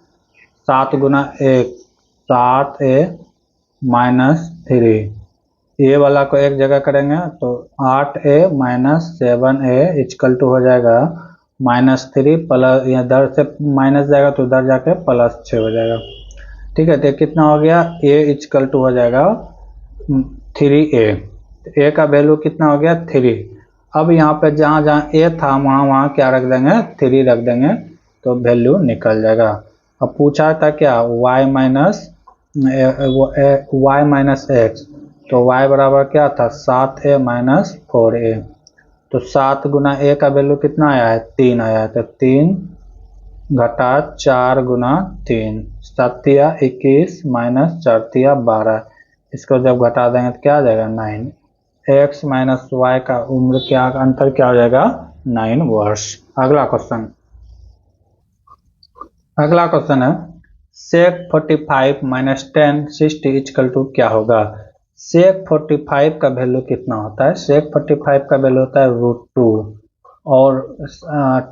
7 गुना 1 7A -3। ए वाला को एक जगह करेंगे तो 8a minus 7a equal to हो जाएगा -3 प्लस, इधर से माइनस जाएगा तो उधर जाके +6 हो जाएगा। ठीक है, तो कितना हो गया, a इक्वल टू हो जाएगा 3a। a का वैल्यू कितना हो गया 3। अब यहाँ पे जहाँ जहाँ a था वहाँ क्या रख देंगे 3 रख देंगे तो वैल्यू निकल जाएगा। अब पूछा था क्या y माइनस x, तो y बराबर क्या था 7a माइनस 4a। तो 7 गुना a का वैल्यू कितना आया है 3 आया है, तो 3 घटा 4 गुना 3, 7 या 21 माइनस 4 या 12, इसको जब घटा देंगे तो क्या आ जाएगा 9। x माइनस y का उम्र क्या अंतर क्या हो जाएगा 9 वर्ष। अगला क्वेश्चन है sec 45 माइनस 10 60 इक्वल टू क्या होगा। sec 45 का वैल्यू कितना होता है, sec 45 का वैल्यू होता है √2 और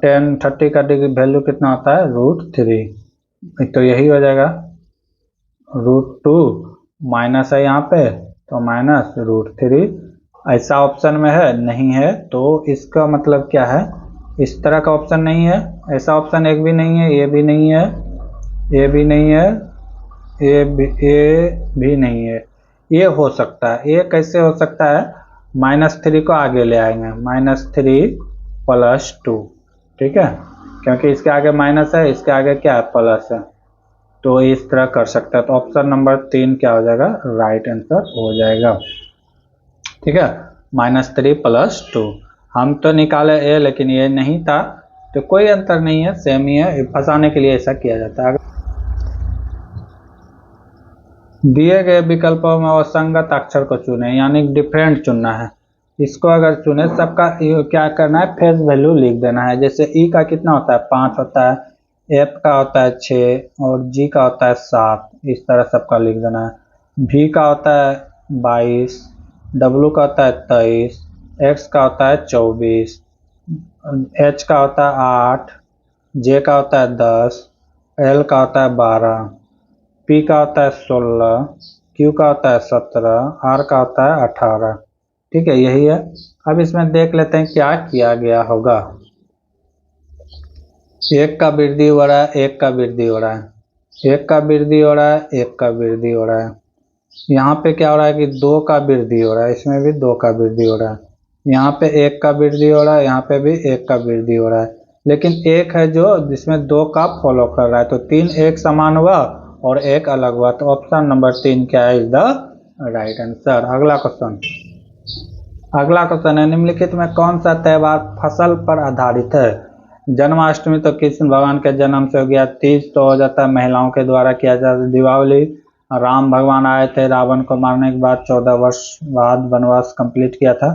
10 30 का वैल्यू कितना होता है √3, तो यही हो जाएगा √2 माइनस है यहाँ पे तो माइनस √3। ऐसा ऑप्शन में है नहीं है, तो इसका मतलब क्या है, इस तरह का ऑप्शन नहीं है, ऐसा ऑप्शन एक भी नहीं है, ये भी नहीं है, ये भी नहीं है, ये भी नहीं है। ये हो सकता है, ये कैसे हो सकता है, -3 को आगे ले आएंगे, -3 + 2, ठीक है, क्योंकि इसके आगे माइनस है, इसके आगे क्या है प्लस है, तो इस तरह कर सकता है। तो ऑप्शन नंबर 3 क्या हो जाएगा राइट आंसर हो जाएगा। ठीक है, -3 + 2 हम तो निकाले ए, लेकिन ये नहीं था, तो कोई अंतर नहीं है, सेम ही है, फंसाने के लिए ऐसा किया जाता है। दिए गए विकल्पों में असंगत अक्षर को चुने, यानी डिफरेंट चुनना है। इसको अगर चुने सबका क्या करना है फेस वैल्यू लिख देना है। जैसे ई का कितना होता है 5 होता है, एफ का होता है 6 और जी का होता है 7, इस तरह सबका लिख देना है। भी का होता है 22, डब्लू का होता है 23, एक्स का होता है 24, एच का होता है 8, जे का होता है 10, एल का होता है 12, पी का होता है 16, क्यू का होता है 17, आर का होता है 18। ठीक है, यही है। अब इसमें देख लेते हैं क्या किया गया होगा। एक का वृद्धि हो रहा है, एक का वृद्धि हो रहा है, एक का वृद्धि हो रहा है, एक का वृद्धि हो रहा है। यहाँ पे क्या हो रहा है कि 2 का वृद्धि हो रहा है, इसमें भी 2 का वृद्धि हो रहा है। यहाँ पे 1 का वृद्धि हो रहा है, यहाँ पे भी 1 का वृद्धि हो रहा है, लेकिन एक है जो जिसमें 2 का फॉलो कर रहा है, तो 3 एक समान हुआ और 1 अलग हुआ, तो ऑप्शन नंबर 3 क्या है इज द राइट आंसर। अगला क्वेश्चन है निम्नलिखित में कौन सा त्योहार फसल पर आधारित है। जन्माष्टमी तो कृष्ण भगवान के जन्म से हो गया, तीज तो हो जाता है महिलाओं के द्वारा किया जाता है, दिवाली राम भगवान आए थे रावण को मारने के बाद 14 वर्ष बाद वनवास कंप्लीट किया था।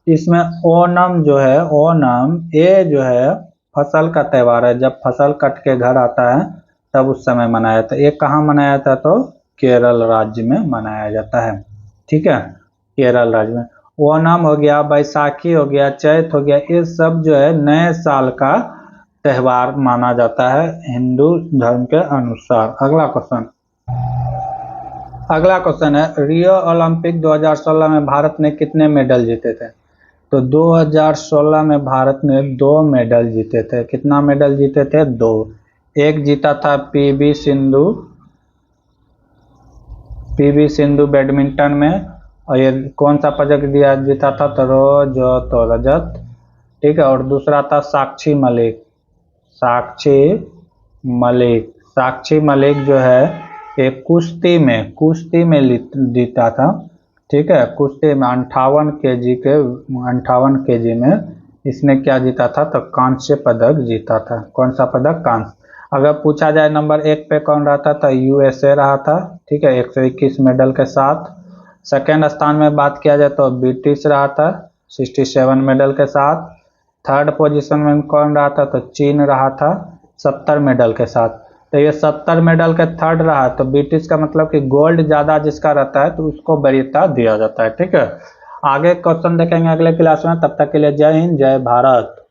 इसमें ओणम जो है, ओणम ये जो है फसल का त्यौहार है, जब फसल कट के घर आता है तब उस समय मनाया जाता है। ये कहाँ मनाया जाता है तो केरल राज्य में मनाया जाता है। ठीक है, केरल राज्य में। ओणम हो गया, बैसाखी हो गया, चैत हो गया, ये सब जो है नए साल का त्यौहार माना जाता है हिंदू धर्म के अनुसार। अगला क्वेश्चन है रियो ओलंपिक 2016 में भारत ने कितने मेडल जीते थे। तो 2016 में भारत ने 2 मेडल जीते थे। कितना मेडल जीते थे 2। एक जीता था पीवी सिंधु बैडमिंटन में, और ये कौन सा पदक जीता था तो रजत। ठीक है, और दूसरा था साक्षी मलिक जो है एक कुश्ती में जीता था। ठीक है, कुश्ती में 58 केजी में इसने क्या जीता था तो कांस्य पदक जीता था। कौन सा पदक कांस्य। अगर पूछा जाए नंबर 1 पे कौन रहा था तो यूएसए रहा था। ठीक है, 121 मेडल के साथ। सेकेंड स्थान में बात किया जाए तो ब्रिटिश रहा था 67 मेडल के साथ। थर्ड पोजीशन में कौन रहा था तो चीन रहा था 70 मेडल के साथ। तो ये 70 मेडल के थर्ड रहा, तो ब्रिटिश का मतलब कि गोल्ड ज़्यादा जिसका रहता है तो उसको वरीयता दिया जाता है। ठीक है, आगे क्वेश्चन देखेंगे अगले क्लास में, तब तक के लिए जय हिंद जय भारत।